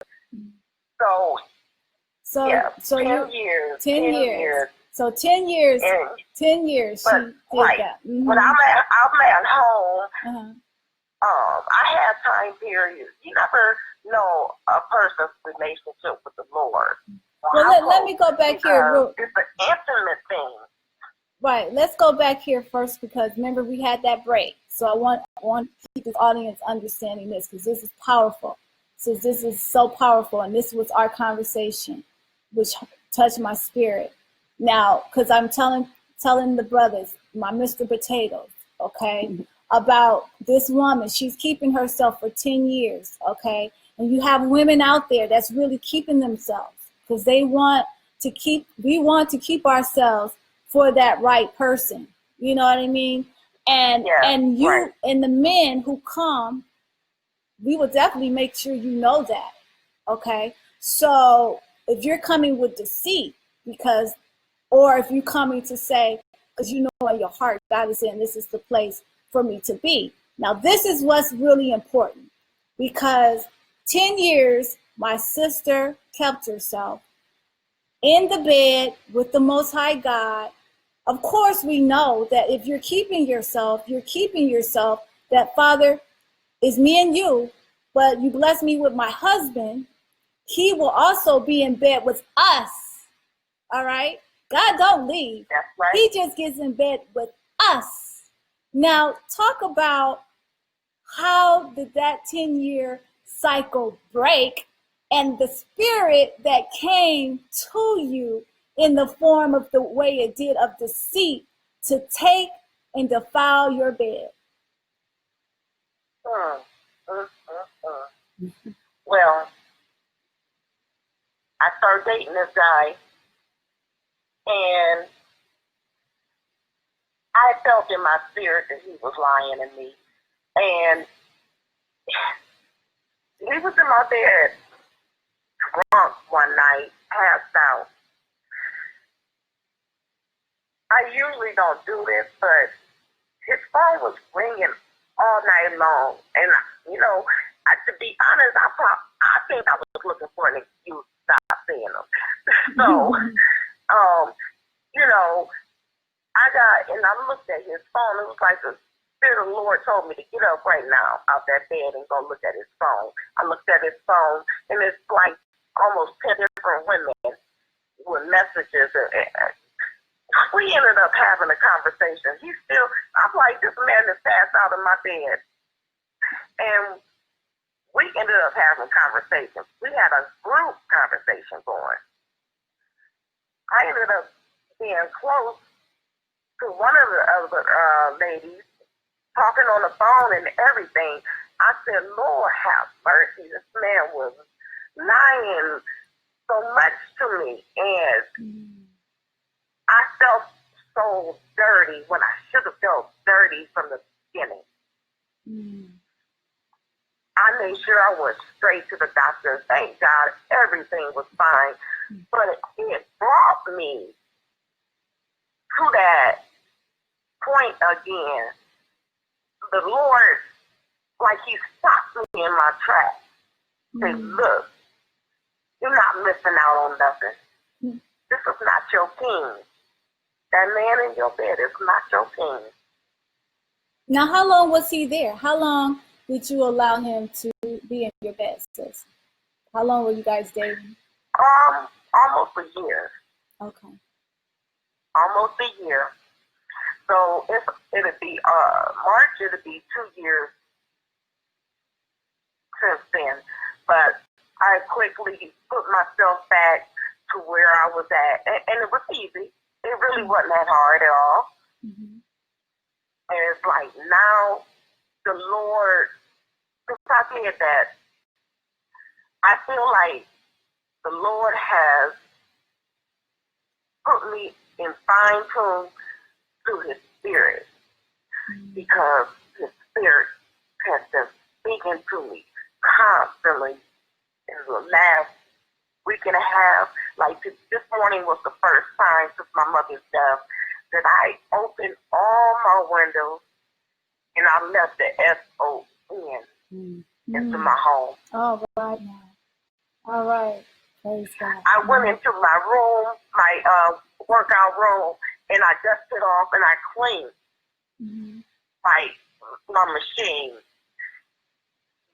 So 10 years. 10 years. So 10 years. And, 10 years. But, she did that. Mm-hmm. When I'm at home. I have time periods. You never know a person's relationship with the Lord. Well, let me go back here. It's an intimate thing. Right. Let's go back here first, because remember we had that break. So I want to keep this audience understanding this, because this is powerful. So this is so powerful, and this was our conversation, which touched my spirit. Now, because I'm telling the brothers, my Mr. Potatoes, okay, about this woman. She's keeping herself for 10 years, okay? And you have women out there that's really keeping themselves, because we want to keep ourselves for that right person. You know what I mean? And you, right. And the men who come, we will definitely make sure you know that, okay? So if you're coming with deceit, or if you're coming to say, because you know in your heart, God is saying this is the place for me to be. Now, this is what's really important, because 10 years, my sister kept herself in the bed with the Most High God. Of course, we know that if you're keeping yourself, that Father is me and you, but you bless me with my husband, He will also be in bed with us. All right? God don't leave. That's right. He just gets in bed with us. Now, talk about how did that 10-year cycle break, and the spirit that came to you in the form of the way it did of deceit to take and defile your bed. Well, I started dating this guy, and I felt in my spirit that he was lying to me. And he was in my bed, drunk one night, passed out. I usually don't do this, but his phone was ringing all night long. And, to be honest, I think I was looking for an excuse to stop seeing him. So, I looked at his phone. It was like the Spirit of the Lord told me to get up right now out that bed and go look at his phone. I looked at his phone, and it's like almost 10 different women with messages. We ended up having a conversation. I'm like, this man is passed out in my bed. And we ended up having conversations. We had a group conversation going. I ended up being close to one of the other ladies, talking on the phone and everything. I said, Lord, have mercy. This man was lying so much to me. And I felt so dirty when I should have felt dirty from the beginning. I made sure I went straight to the doctor. Thank God everything was fine. But it brought me to that point again. The Lord, like He stopped me in my tracks. Say, look, you're not missing out on nothing. This is not your king. That man in your bed is not your king. Now, how long was he there? How long did you allow him to be in your bed, sis? How long were you guys dating? Almost a year. Okay. Almost a year. So it'll be March. It'll be 2 years since then. But I quickly put myself back to where I was at, and it was easy. It really wasn't that hard at all. And it's like now the Lord, since I did that, I feel like the Lord has put me in fine tune through His Spirit, because His Spirit has been speaking to me constantly in the last week and a half. Like this morning was the first time since my mother's death that I opened all my windows and I left the SON into my home. All right now. All right. Praise God. I went into my room, my workout room, and I dusted off and I cleaned my machine.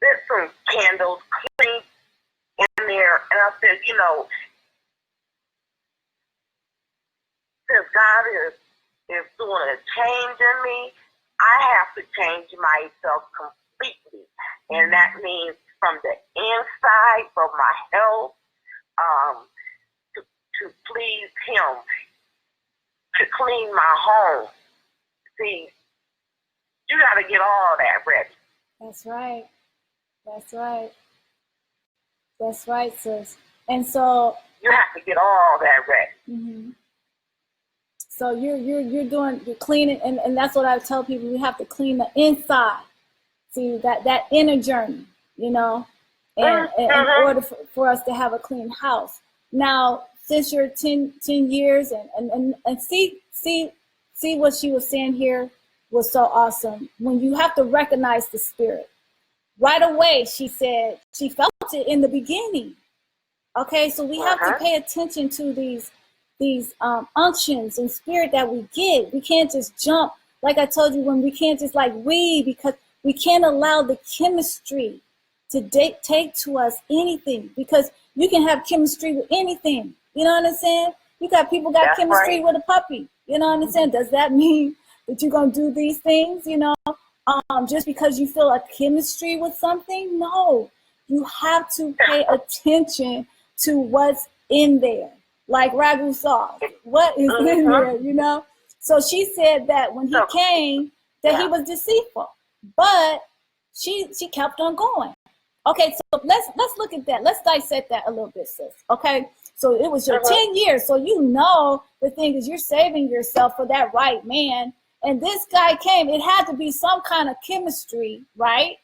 Lit some candles, cleaned in there, and I said, you know, since God is doing a change in me, I have to change myself completely. And that means from the inside, from my health, to please Him, to clean my home. See, you got to get all that ready. That's right. That's right. That's right, sis. And so you have to get all that ready. Mm-hmm. So you're cleaning, and that's what I tell people. We have to clean the inside. See that inner journey, you know, and in order for us to have a clean house. Now, since you're 10 years and see what she was saying here was so awesome. When you have to recognize the Spirit. Right away, she said she felt it in the beginning. Okay, so we have to pay attention to these unctions and spirit that we get. We can't just jump, like I told you, when we can't just like read, because we can't allow the chemistry to take to us anything, because you can have chemistry with anything. You know what I'm saying? You got people got chemistry with a puppy. You know what I'm saying? Does that mean that you're going to do these things, you know, just because you feel a chemistry with something? No, you have to pay attention to what's in there. Like ragu sauce, what is in there, you know? So she said that when he came, that he was deceitful, but she kept on going. Okay, so let's look at that. Let's dissect that a little bit, sis. Okay, so it was your 10 years. So you know the thing is you're saving yourself for that right man. And this guy came. It had to be some kind of chemistry, right?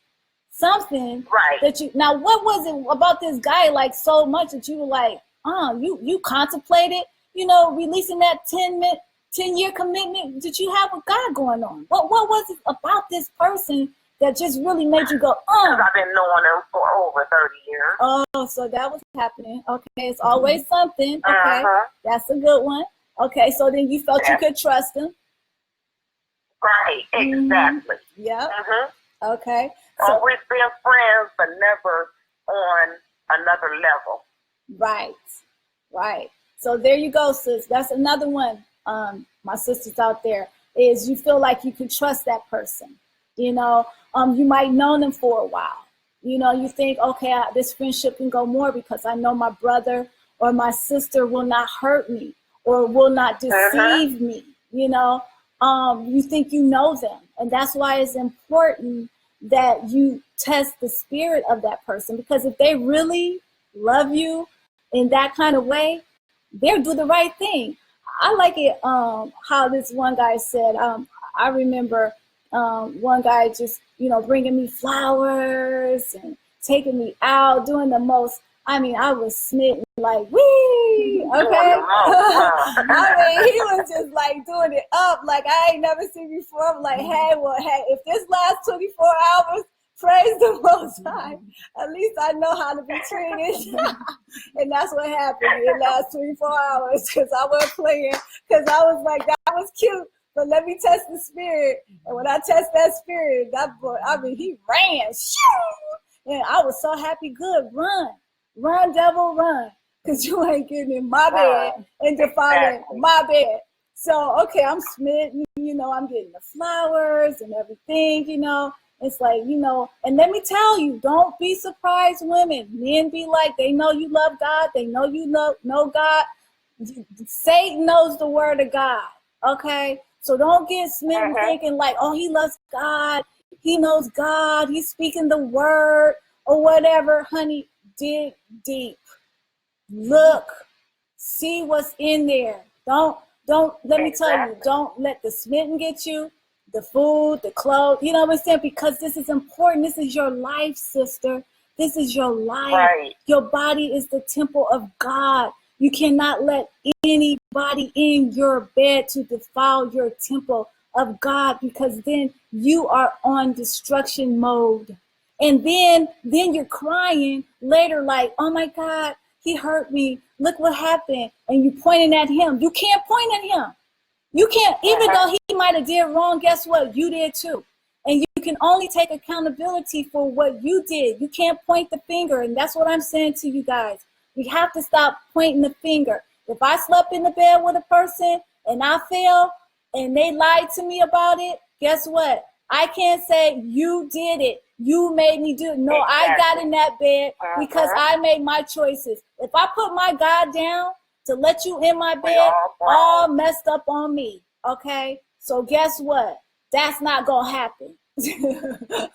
Something that you. Now, what was it about this guy like so much that you were like, you contemplated, you know, releasing that 10-year commitment that you have with God going on? What was it about this person that just really made you go, Because I've been knowing him for over 30 years. Oh, so that was happening. Okay, it's always something. Okay, that's a good one. Okay, so then you felt you could trust him. Right, exactly. Yep. Okay. So, always been friends, but never on another level. Right. So there you go, sis. That's another one. My sisters out there, is you feel like you can trust that person. You know, you might know them for a while. You know, you think, okay, this friendship can go more because I know my brother or my sister will not hurt me or will not deceive me. You know, you think you know them. And that's why it's important that you test the spirit of that person, because if they really love you in that kind of way, they'll do the right thing. I like it how this one guy said, I remember one guy just, you know, bringing me flowers and taking me out, doing the most. I mean, I was smitten like, wee, okay? I mean, he was just like doing it up like I ain't never seen before. I'm like, hey, if this lasts 24 hours, praise the Most High. At least I know how to be treated. And that's what happened. It lasted 24 hours because I wasn't playing, because I was like, that was cute, but let me test the spirit. And when I test that spirit, that boy, I mean, he ran. Shoo! And I was so happy. Good, run, devil, run, because you ain't getting in my bed and defiling my bed. So, okay, I'm smitten, you know, I'm getting the flowers and everything, you know. It's like, you know, and let me tell you, don't be surprised, women. Men be like, they know you love God. They know you know God. Satan knows the word of God, okay? So don't get smitten thinking like, oh, he loves God. He knows God. He's speaking the word or whatever. Honey, dig deep. look, see what's in there. Don't let me tell you, don't let the smitten get you, the food, the clothes, you know what I'm saying? Because this is important. This is your life, sister. This is your life. Right. Your body is the temple of God. You cannot let anybody in your bed to defile your temple of God, because then you are on destruction mode. And then you're crying later like, oh my God, he hurt me. Look what happened. And you pointing at him. You can't point at him. You can't, even though he might have did wrong, guess what? You did too. And you can only take accountability for what you did. You can't point the finger. And that's what I'm saying to you guys. We have to stop pointing the finger. If I slept in the bed with a person and I fell and they lied to me about it, guess what? I can't say you did it. You made me do it. No, I got in that bed because I made my choices. If I put my God down to let you in my bed, all messed up on me. Okay? So guess what? That's not gonna happen.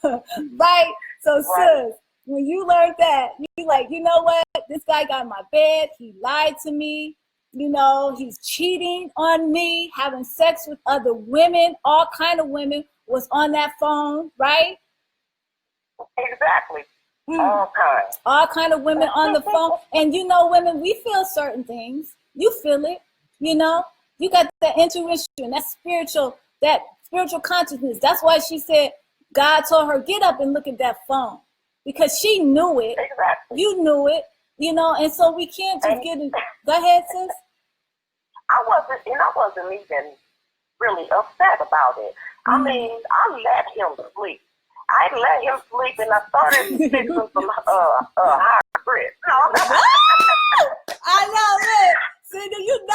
Right? So sis, when you learn that, you like, you know what? This guy got in my bed. He lied to me. You know, he's cheating on me, having sex with other women, all kind of women was on that phone, right? Exactly. All kinds. All kind of women on the phone. And you know, women, we feel certain things. You feel it, you know? You got that intuition, that spiritual consciousness. That's why she said, God told her, get up and look at that phone. Because she knew it. Exactly. You knew it, you know, and so we can't just get it. Go ahead, sis. I wasn't even really upset about it. I mean, I let him sleep. I let him sleep, and I started fixing some high grits. I know, man. See, you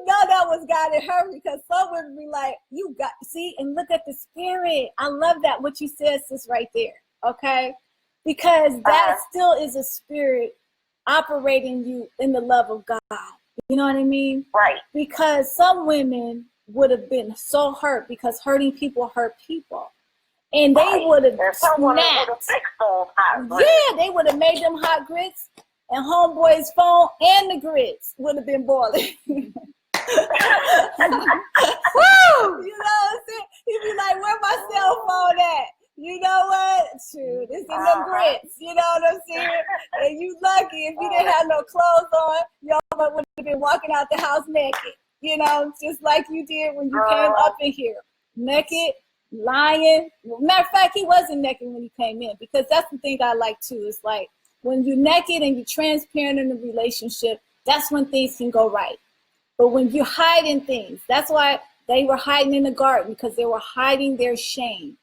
know that was God in her, because some would be like, you got, see, and look at the spirit. I love that, what you said, sis, right there, okay? Because that still is a spirit operating you in the love of God. You know what I mean? Right. Because some women would have been so hurt, because hurting people hurt people. And they would have snapped. Yeah, they would have made them hot grits, and homeboy's phone and the grits would have been boiling. Woo! You know what I'm saying? He'd be like, where my cell phone at? You know what? Shoot, it's in the grits. You know what I'm saying? And you lucky if you didn't have no clothes on, y'all would have been walking out the house naked. You know, just like you did when you came up in here. Naked, lying. Matter of fact, he wasn't naked when he came in, because that's the thing I like too. It's like when you're naked and you're transparent in a relationship, that's when things can go right. But when you're hiding things, that's why they were hiding in the garden, because they were hiding their shame.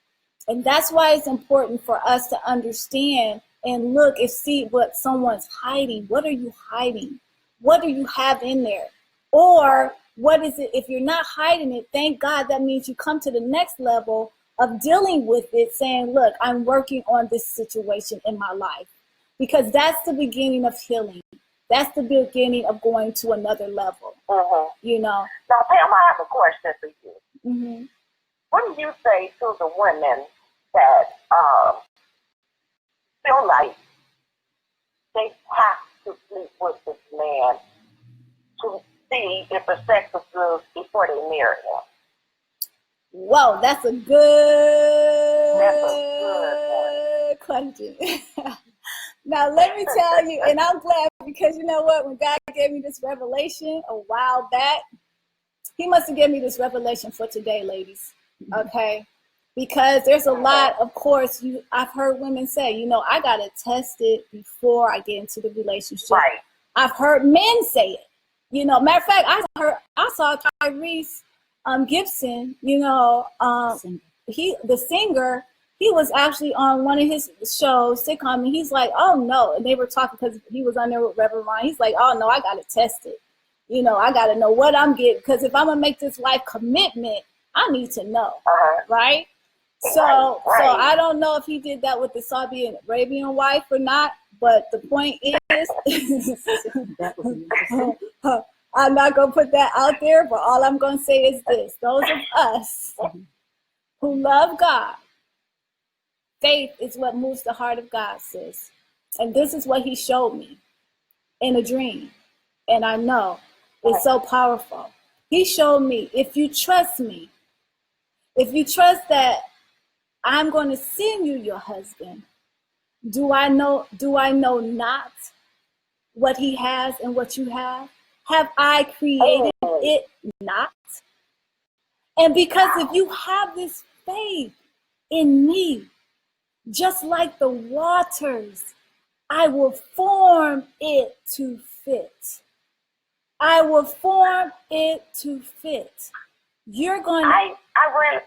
And that's why it's important for us to understand and look and see what someone's hiding. What are you hiding? What do you have in there? Or what is it? If you're not hiding it, thank God, that means you come to the next level of dealing with it, saying, look, I'm working on this situation in my life. Because that's the beginning of healing. That's the beginning of going to another level. You know? Now, Pam, I have a question for you. Mm-hmm. What do you say to the women that feel like they have to sleep with this man to see if the sex is good before they marry him? Whoa, that's a good question. Now, let me tell you, and I'm glad, because you know what? When God gave me this revelation a while back, he must have given me this revelation for today, ladies. Okay? Because there's a lot, of course, I've heard women say, you know, I got to test it before I get into the relationship. Right. I've heard men say it. You know, matter of fact, I saw Tyrese Gibson, you know, the singer, he was actually on one of his shows, sitcom, and he's like, oh no, and they were talking because he was on there with Reverend Ron. He's like, oh no, I gotta test it. You know, I gotta know what I'm getting, because if I'm gonna make this life commitment, I need to know, right? So I don't know if he did that with the Saudi Arabian wife or not, but the point is, I'm not going to put that out there, but all I'm going to say is this. Those of us who love God, faith is what moves the heart of God, sis. And this is what he showed me. in a dream. And I know it's so powerful. He showed me, if you trust me, if you trust that I'm going to send you your husband, do I know not what he has and what you have? Have I created it not? And because if you have this faith in me, just like the waters, I will form it to fit. I will form it to fit. You're going to... I ran,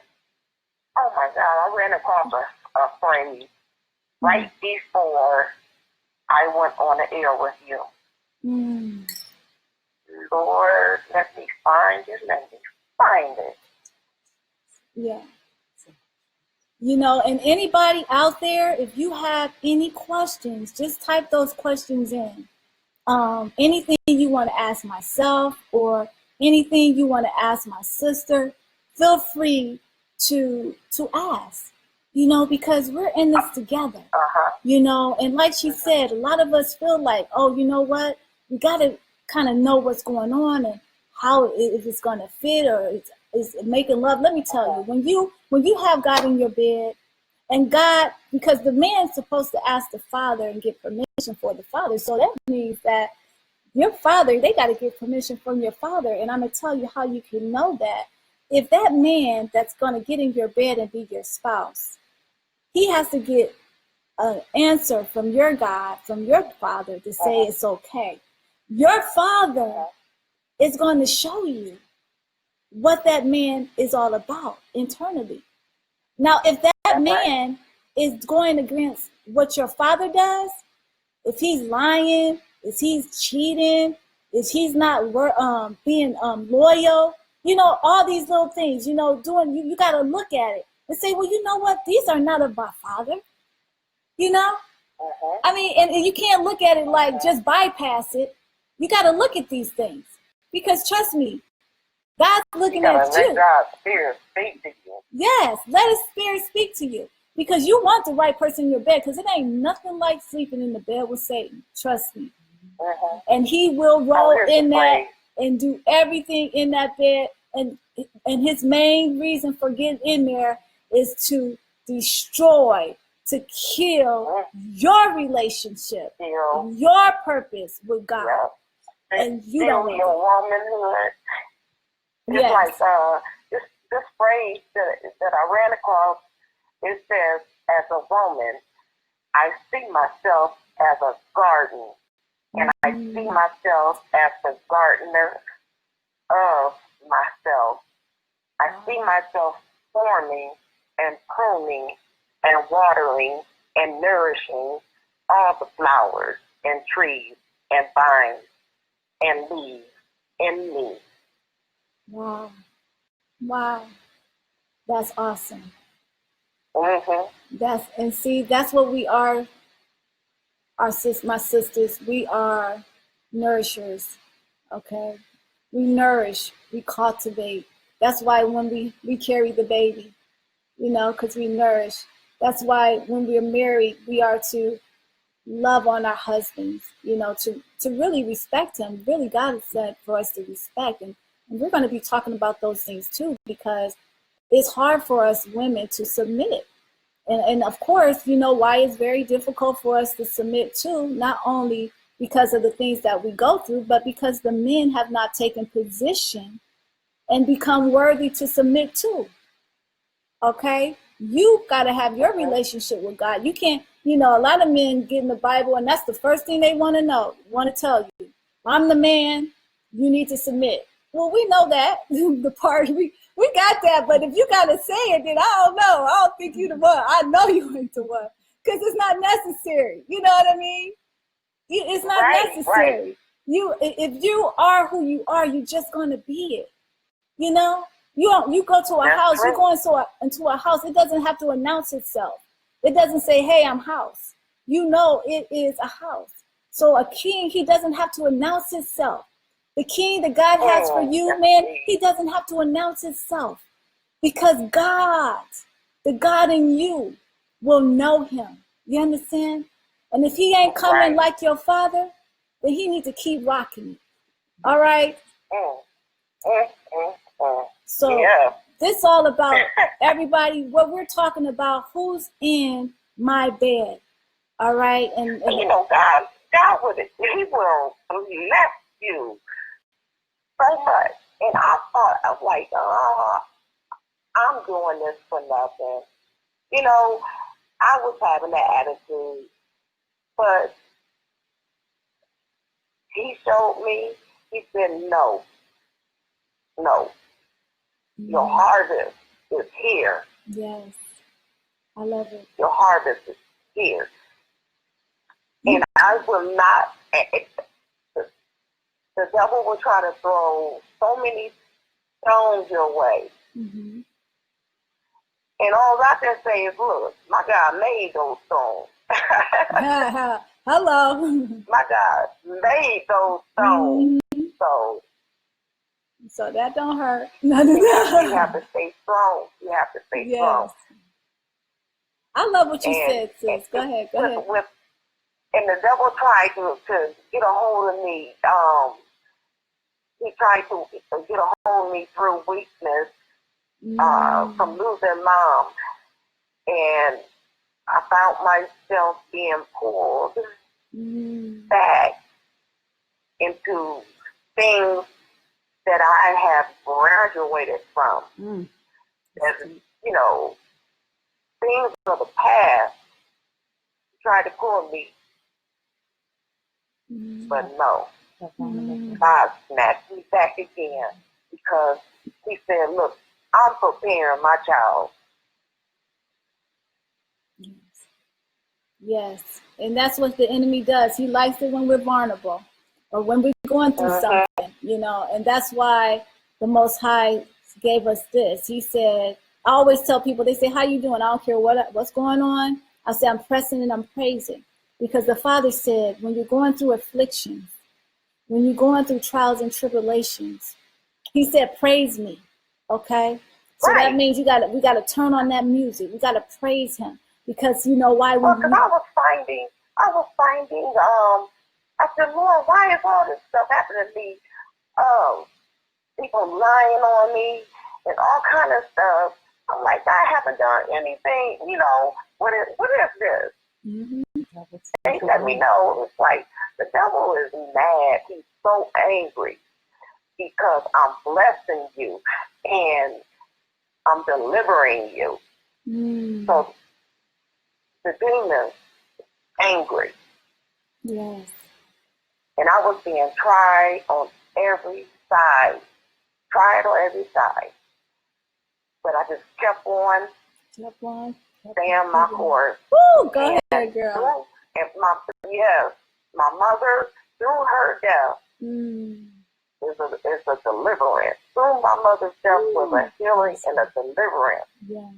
oh my God, I ran across a friend right before I went on the air with you. Lord, let me find it. Yeah. You know, and anybody out there, if you have any questions, just type those questions in. Anything you want to ask myself or anything you want to ask my sister, feel free to ask, you know, because we're in this together, you know, and like she said, a lot of us feel like, oh, you know what, we got to kind of know what's going on and how, if it's going to fit or it's making love. Let me tell you, when you have God in your bed, and God, because the man's supposed to ask the father and get permission for the father. So that means that your father, they got to get permission from your father. And I'm going to tell you how you can know that. If that man that's going to get in your bed and be your spouse, he has to get an answer from your God, from your father to say it's okay. Your father is going to show you what that man is all about internally. Now, if that man is going against what your father does, if he's lying, if he's cheating, if he's not being loyal, you know, all these little things, you know, you got to look at it and say, well, you know what? These are not of my father, you know? I mean, and you can't look at it like just bypass it. You got to look at these things because trust me, God's looking at you. Let God's spirit speak to you. Yes, let his spirit speak to you because you want the right person in your bed because it ain't nothing like sleeping in the bed with Satan. Trust me. And he will roll in that and do everything in that bed. And his main reason for getting in there is to destroy, to kill your relationship, your purpose with God. And you don't your womanhood. It's like this phrase that I ran across, it says, as a woman, I see myself as a garden, and I see myself as the gardener of myself. I see myself forming and pruning and watering and nourishing all the flowers and trees and vines and leaves in me. Wow. That's awesome. That's what we are. My sisters, we are nourishers. Okay, we nourish, we cultivate. That's why when we carry the baby, you know, because we nourish. That's why when we're married, we are to love on our husbands, you know, to really respect him. Really, God has said for us to respect, and we're going to be talking about those things too, because it's hard for us women to submit. And of course, you know why it's very difficult for us to submit to, not only because of the things that we go through, but because the men have not taken position and become worthy to submit to. Okay? You got to have your relationship with God. You can't, you know, a lot of men get in the Bible and that's the first thing they want to know, want to tell you. I'm the man, you need to submit. Well, we know that, the part, we got that, but if you got to say it, then I don't know. I don't think you the one. I know you ain't the one because it's not necessary. You know what I mean? It's not necessary. If you are who you are, you're just going to be it. You know? You go to a house, you go into a house, it doesn't have to announce itself. It doesn't say, hey, I'm house. You know it is a house. So a king, he doesn't have to announce himself. The king that God has for you, man, he doesn't have to announce himself because God, the God in you, will know him. You understand? And if he ain't coming like your father, then he needs to keep rocking it. All right? So Yeah. this all about everybody, what we're talking about, who's in my bed. All right? And You know, God would, he will bless you so much. And I thought, I was like, I'm doing this for nothing. You know, I was having that attitude, but he showed me, he said, no, your harvest is here. yes, I love it. Your harvest is here. And I will not, the devil will try to throw so many stones your way. Mm-hmm. And all I can say is, look, my God made those stones. Hello. My God made those stones. Mm-hmm. So that don't hurt. You have to stay strong. You have to stay strong. I love what you said, sis. Go ahead. And the devil tried to get a hold of me. He tried to get a hold of me through weakness, from losing mom. And I found myself being pulled back into things that I have graduated from. As, you know, things of the past tried to pull me, but no. God snatched me back again because he said, look, I'm preparing my child. Yes. And that's what the enemy does. He likes it when we're vulnerable or when we're going through something, you know, and that's why the Most High gave us this. He said, I always tell people, they say, how you doing? I don't care what's going on. I say, I'm pressing and I'm praising. Because the Father said, when you're going through afflictions, when you're going through trials and tribulations, he said, praise me. Okay? So that means we gotta turn on that music. We gotta praise him. Because you know why? Well, because I was finding, I said, Lord, why is all this stuff happening to me? People lying on me and all kind of stuff. I'm like, I haven't done anything, you know, what is this? They let me know. It's like, the devil is mad. He's so angry because I'm blessing you and I'm delivering you. So the demon is angry. Yes. And I was being tried on every side. But I just kept on staying my course. Woo, go ahead, girl. And my mother, through her death, is a deliverance. Through my mother's death was a healing and a deliverance. Yes.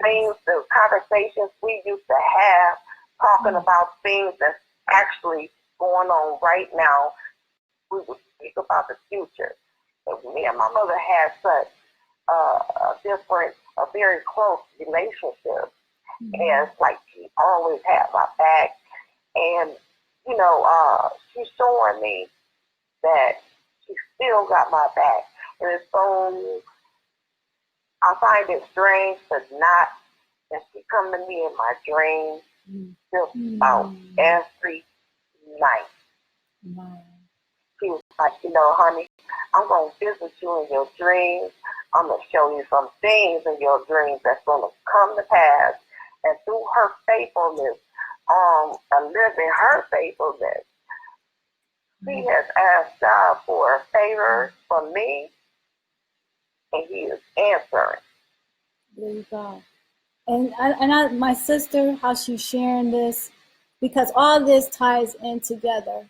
Things, the conversations we used to have, talking about things that's actually going on right now, we would speak about the future. And me and my mother had such a very close relationship. And it's like she always had my back. And, you know, she's showing me that she still got my back. And it's so, I find it strange but not that she come to me in my dreams just about every night. She was like, you know, honey, I'm going to visit you in your dreams. I'm going to show you some things in your dreams that's going to come to pass. And through her faithfulness, and living her faithfulness, she has asked God for a favor from me, and he is answering. There you go. And my sister, how she's sharing this, because all this ties in together,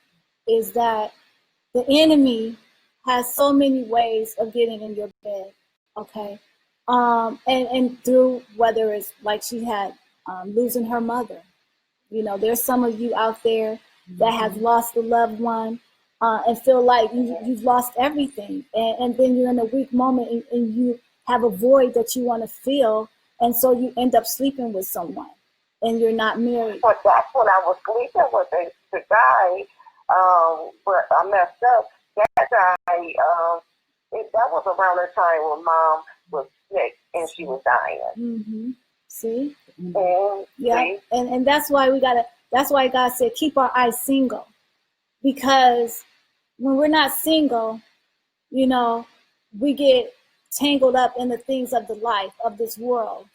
is that the enemy has so many ways of getting in your bed, okay? And through, whether it's like she had losing her mother. You know, there's some of you out there that have lost a loved one and feel like you've lost everything. And then you're in a weak moment and you have a void that you want to fill. And so you end up sleeping with someone and you're not married. But that's when I was sleeping with the guy. But I messed up. That guy, that was around the time when Mom was sick and she was dying. Mm-hmm. See? And Yeah. And that's why that's why God said, keep our eyes single. Because when we're not single, you know, we get tangled up in the things of the life of this world.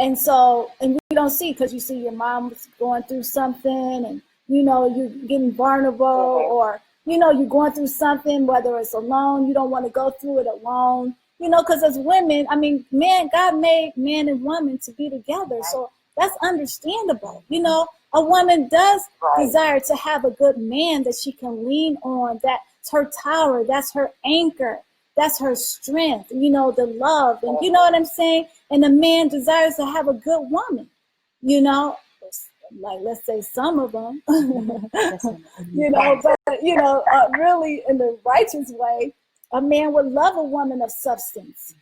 And so, and we don't see, because you see your mom's going through something, and, you know, you're getting vulnerable, or, you know, you're going through something, whether it's alone, you don't want to go through it alone, you know, because as women, I mean, God made man and woman to be together. So that's understandable. You know, a woman does desire to have a good man that she can lean on, that's her tower, that's her anchor. That's her strength, you know, the love. And you know what I'm saying? And a man desires to have a good woman, you know, like, let's say some of them, you know, but, you know, really in the righteous way, a man would love a woman of substance,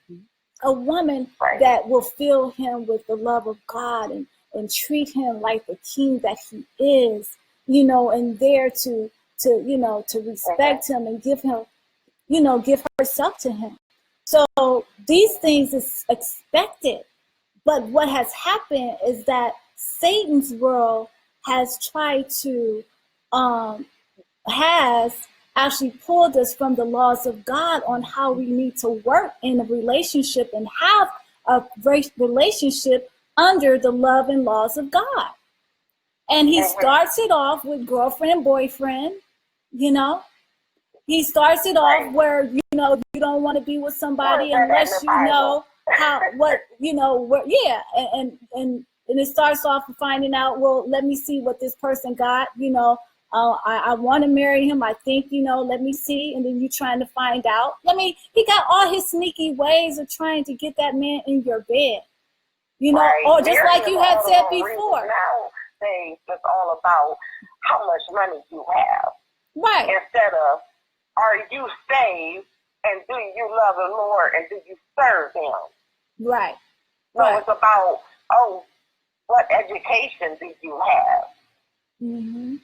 a woman that will fill him with the love of God, and treat him like the king that he is, you know, and there to you know, to respect him and give him, you know, give herself to him. So these things is expected. But what has happened is that Satan's world has tried to, has actually pulled us from the laws of God on how we need to work in a relationship and have a relationship under the love and laws of God. And he starts it off with girlfriend and boyfriend, you know. He starts it off where, you know, you don't want to be with somebody unless you know you know, where, and it starts off with finding out, well, let me see what this person got, you know, I want to marry him, I think, you know, let me see, and then you trying to find out. I mean, he got all his sneaky ways of trying to get that man in your bed, you know, or just like you had said before. Nowadays, it's all about how much money you have. Right. Instead of, are you saved, and do you love the Lord, and do you serve him? Right. So it's about, what education do you have? Mm-hmm.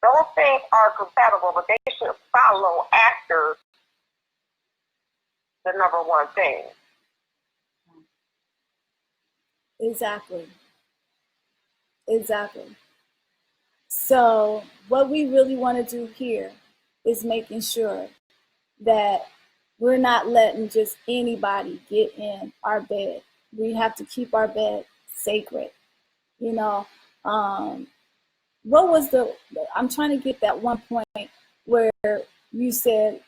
Those things are compatible, but they should follow after the number one thing. Exactly. So what we really want to do here is making sure that we're not letting just anybody get in our bed. We have to keep our bed sacred. You know, what was I'm trying to get that one point where you said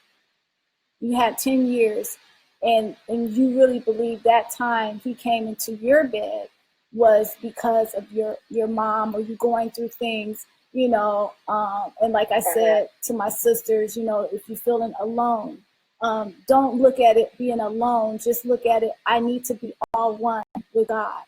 you had 10 years and you really believe that time he came into your bed was because of your mom, or you going through things, you know, and like I said to my sisters, you know, if you're feeling alone, don't look at it being alone, just look at it, I need to be all one with God,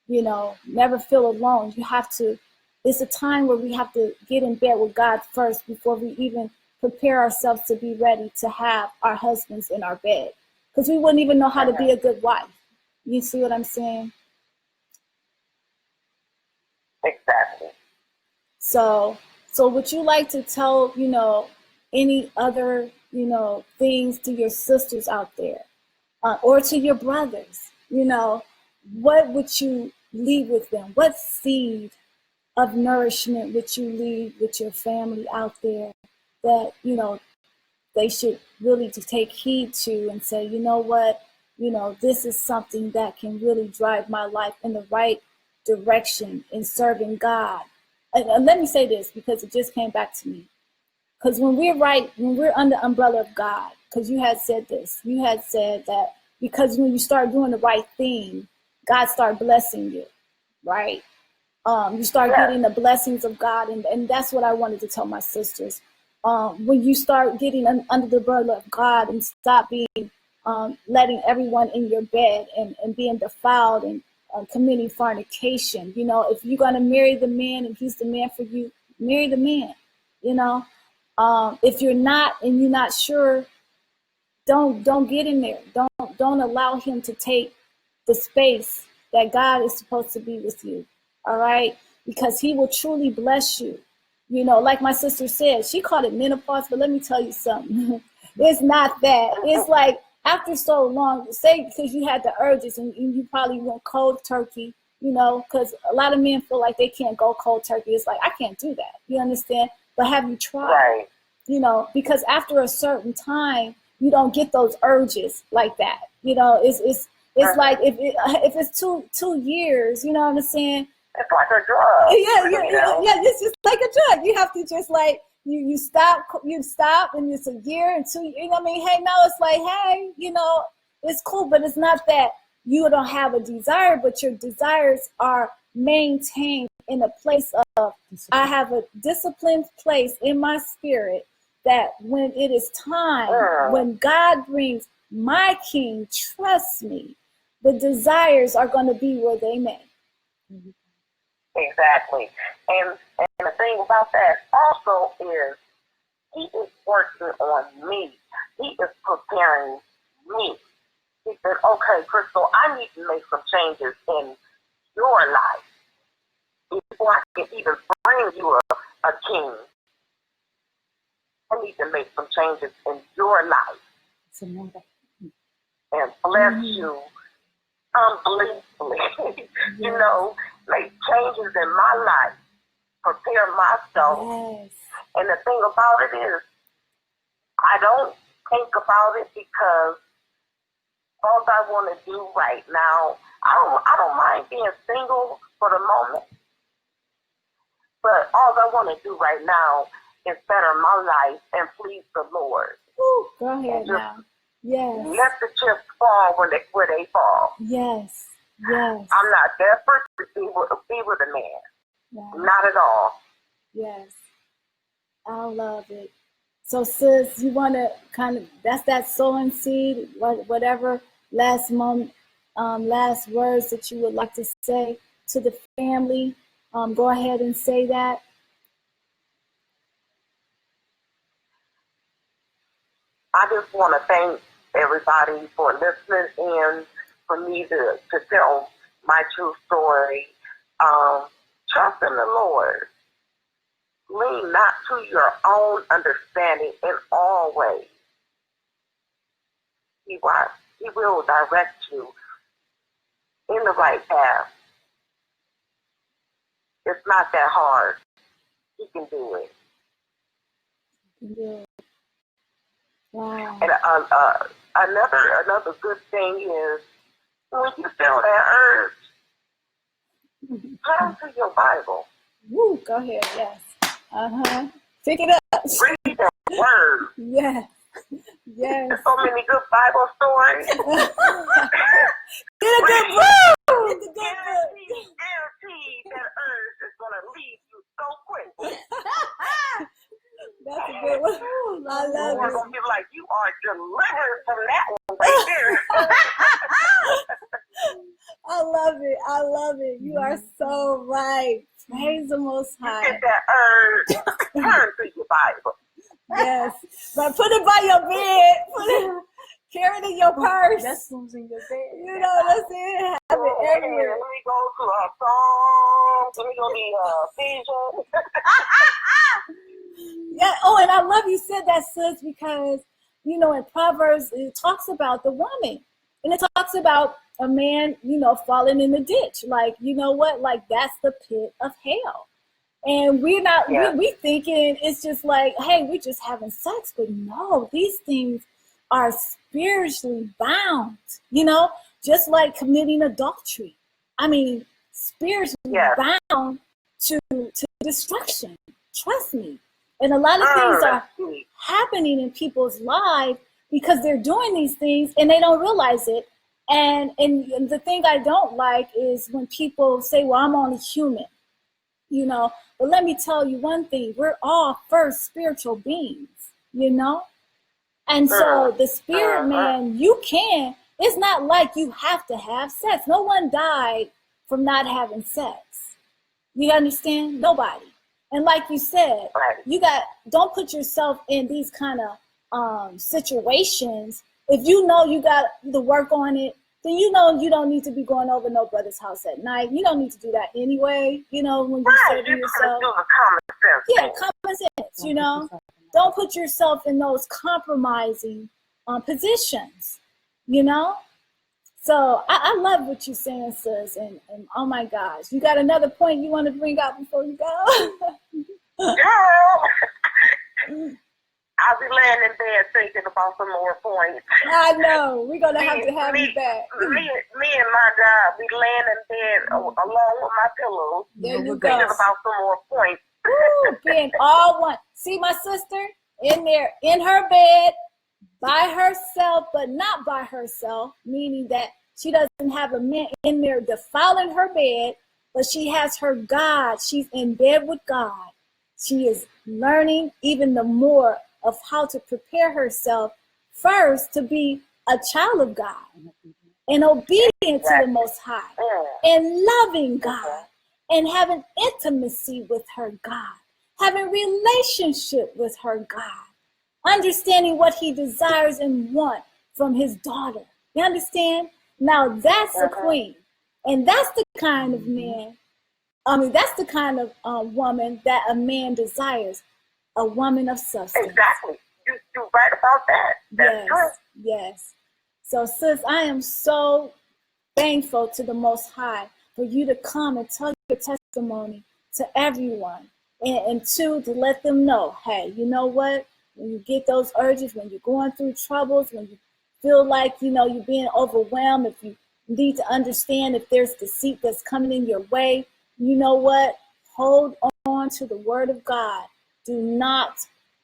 you know, never feel alone. You have to, it's a time where we have to get in bed with God first before we even prepare ourselves to be ready to have our husbands in our bed, because we wouldn't even know how to be a good wife. You see what I'm saying? Exactly. So would you like to tell, you know, any other, you know, things to your sisters out there, or to your brothers? You know, what would you leave with them? What seed of nourishment would you leave with your family out there that, you know, they should really to take heed to and say, you know what, you know, this is something that can really drive my life in the right direction in serving God. And let me say this, because it just came back to me. Because when we're under the umbrella of God, because you had said this, you had said that because when you start doing the right thing, God start blessing you, right? You start getting the blessings of God, and that's what I wanted to tell my sisters. When you start getting under the umbrella of God and stop being letting everyone in your bed and being defiled and committing fornication, you know, if you're going to marry the man and he's the man for you, marry the man, you know. If you're not and you're not sure, don't get in there. Don't allow him to take the space that God is supposed to be with you. All right, because he will truly bless you. You know, like my sister said, she called it menopause, but let me tell you something. It's not that. It's like after so long, say because you had the urges and you probably went cold turkey, you know, because a lot of men feel like they can't go cold turkey. It's like, I can't do that. You understand? But have you tried? Right. You know, because after a certain time, you don't get those urges like that. You know, it's like if it's 2 years, you know what I'm saying? It's like a drug. Yeah, it's just like a drug. You have to just like you stop, and it's a year and 2 years. You know what I mean? Hey, now it's like, hey, you know, it's cool, but it's not that you don't have a desire, but your desires are maintained in a place of, I have a disciplined place in my spirit that when it is time, when God brings my king, trust me, the desires are going to be where they may. Exactly. And the thing about that also is he is working on me. He is preparing me. He said, okay, Crystal, I need to make some changes in your life. Before I can even bring you a king, I need to make some changes in your life. And bless you unbelievably. You know, make changes in my life. Prepare myself. Yes. And the thing about it is, I don't think about it because all I want to do right now, I don't mind being single for the moment, but all I want to do right now is better my life and please the Lord. Ooh, go ahead now. Yes. Let the chips fall where they fall. Yes. Yes. I'm not desperate to be with a man. Yes. Not at all. Yes. I love it. So, sis, you want to kind of, that's that sowing seed, whatever last words that you would like to say to the family, go ahead and say that. I just want to thank everybody for listening in, for me to tell my true story. Trust in the Lord. Lean not to your own understanding in all ways. He will direct you in the right path. It's not that hard. He can do it. Yeah. Wow. And another good thing is when you feel that urge, turn to your Bible. Woo, go ahead. Yes. Pick it up. Read the word. Yes. Yes. There's so many good Bible stories. Get a good book. Get the good book. Guarantee that urge is going to leave you so quick. That's a good one. I love it. We're going to be like, you are delivered from that one right there. I love it. I love it. You are so right. Praise the Most High. You get that urge, turn to your Bible. Yes. But put it by your bed. Carry it in your purse. That's who's in your bed. You know, that's it. Have it everywhere. Let me go to a song. Let me go to Ephesians. Yeah. Oh, and I love you said that, sis, because, you know, in Proverbs, it talks about the woman. And it talks about a man, you know, falling in the ditch. Like, you know what? Like, that's the pit of hell. And we're not, we thinking it's just like, hey, we're just having sex. But no, these things are spiritually bound, you know, just like committing adultery. I mean, spiritually bound to destruction. Trust me. And a lot of things are happening in people's lives because they're doing these things and they don't realize it. And the thing I don't like is when people say, well, I'm only human, you know. But let me tell you one thing. We're all first spiritual beings, you know. And so the spirit man, it's not like you have to have sex. No one died from not having sex. You understand? Nobody. And like you said, don't put yourself in these kind of situations. If you know you got to work on it, then you know you don't need to be going over no brother's house at night. You don't need to do that anyway. You know, when you're Right, serving you're yourself. gonna do the common sense Yeah, thing. common sense. You know, don't put yourself in those compromising positions. You know. So I love what you're saying, sis, and oh my gosh, you got another point you want to bring up before you go? Girl, I'll be laying in bed thinking about some more points. I know we're gonna have to have you back. Me and my God, we laying in bed along with my pillows, There you thinking go. about some more points. Woo, being all one. See my sister in there in her bed by herself, but not by herself, meaning that she doesn't have a man in there defiling her bed, but she has her God. She's in bed with God. She is learning even the more of how to prepare herself first to be a child of God and obedient to the Most High and loving God and having intimacy with her God, having relationship with her God, understanding what he desires and wants from his daughter. You understand? Now that's a queen. And that's the kind of man, that's the kind of woman that a man desires, a woman of substance. Exactly. You're right about that. That's true. Yes. So, sis, I am so thankful to the Most High for you to come and tell your testimony to everyone. And two, to let them know, hey, you know what? When you get those urges, when you're going through troubles, when you feel like, you're being overwhelmed, if you need to understand if there's deceit that's coming in your way, you know what? Hold on to the word of God. Do not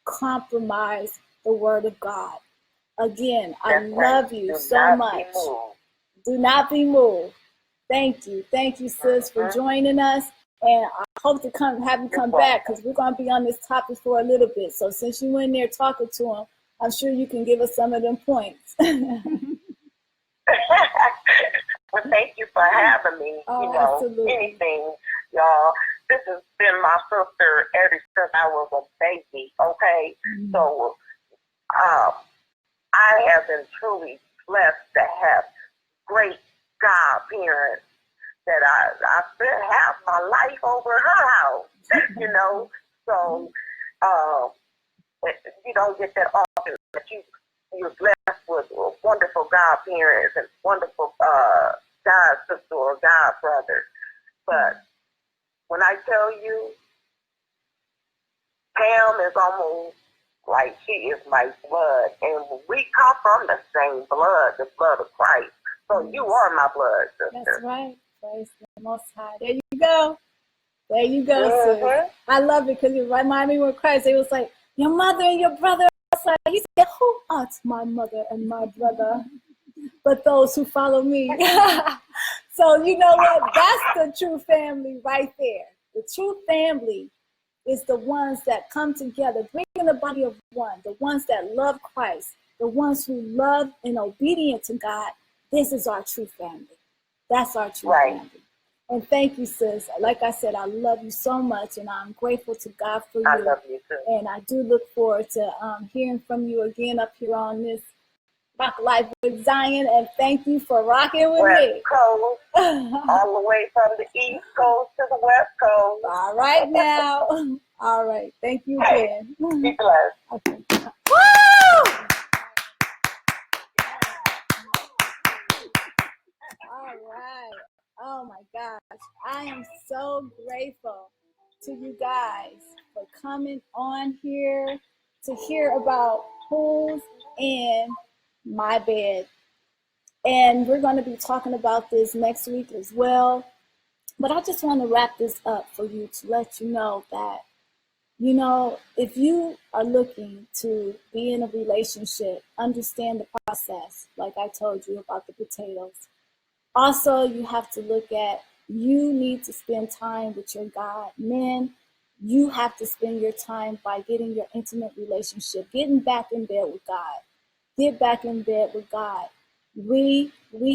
compromise the word of God. Again, I love you so much. Do not be moved. Thank you. Thank you, sis, for joining us. And I hope to have you come back because we're going to be on this topic for a little bit. So since you went in there talking to him, I'm sure you can give us some of them points. Well, thank you for having me. Absolutely. Anything, y'all. This has been my sister ever since I was a baby, okay? Mm-hmm. So I have been truly blessed to have great godparents that I spent half my life over her house, So you don't get that often, but you're blessed with wonderful godparents and wonderful god sister or god brother. But when I tell you, Pam is almost like she is my blood, and we come from the same blood, the blood of Christ. So you are my blood, sister. That's right. Praise the Most High. There you go. There you go, sis. I love it because it reminded me when Christ, it was like, your mother and your brother. He said, who art my mother and my brother? But those who follow me. So you know what? That's the true family right there. The true family is the ones that come together, bringing the body of one, the ones that love Christ, the ones who love and obedient to God. This is our true family. That's our true family. And thank you, sis. Like I said, I love you so much, and I'm grateful to God for you. I love you too. And I do look forward to hearing from you again up here on this Rock Life with Zion. And thank you for rocking with me. Coast, all the way from the East Coast to the West Coast. All right now. All right. Thank you again. Be blessed. Okay. Woo! All right. Oh my gosh. I am so grateful to you guys for coming on here to hear about who's in my bed. And we're going to be talking about this next week as well. But I just want to wrap this up for you to let you know that, if you are looking to be in a relationship, understand the process, like I told you about the potatoes. Also, you have to look at, you need to spend time with your God. Men, you have to spend your time by getting your intimate relationship, getting back in bed with God. Get back in bed with God. We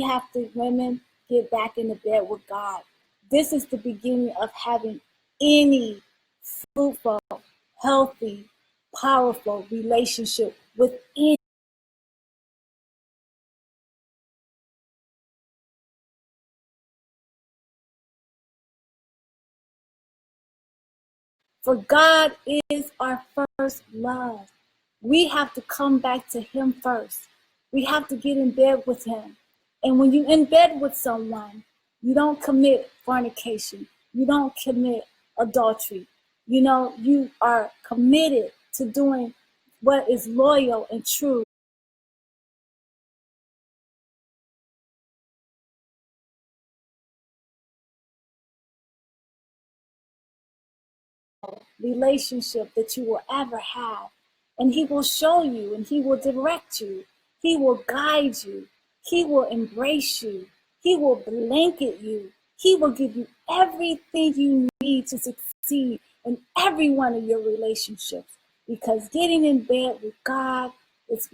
have to, women, get back in the bed with God. This is the beginning of having any fruitful, healthy, powerful relationship with any For God is our first love. We have to come back to him first. We have to get in bed with him. And when you're in bed with someone, you don't commit fornication. You don't commit adultery. You are committed to doing what is loyal and true. Relationship that you will ever have. And he will show you and he will direct you. He will guide you. He will embrace you. He will blanket you. He will give you everything you need to succeed in every one of your relationships. Because getting in bed with God is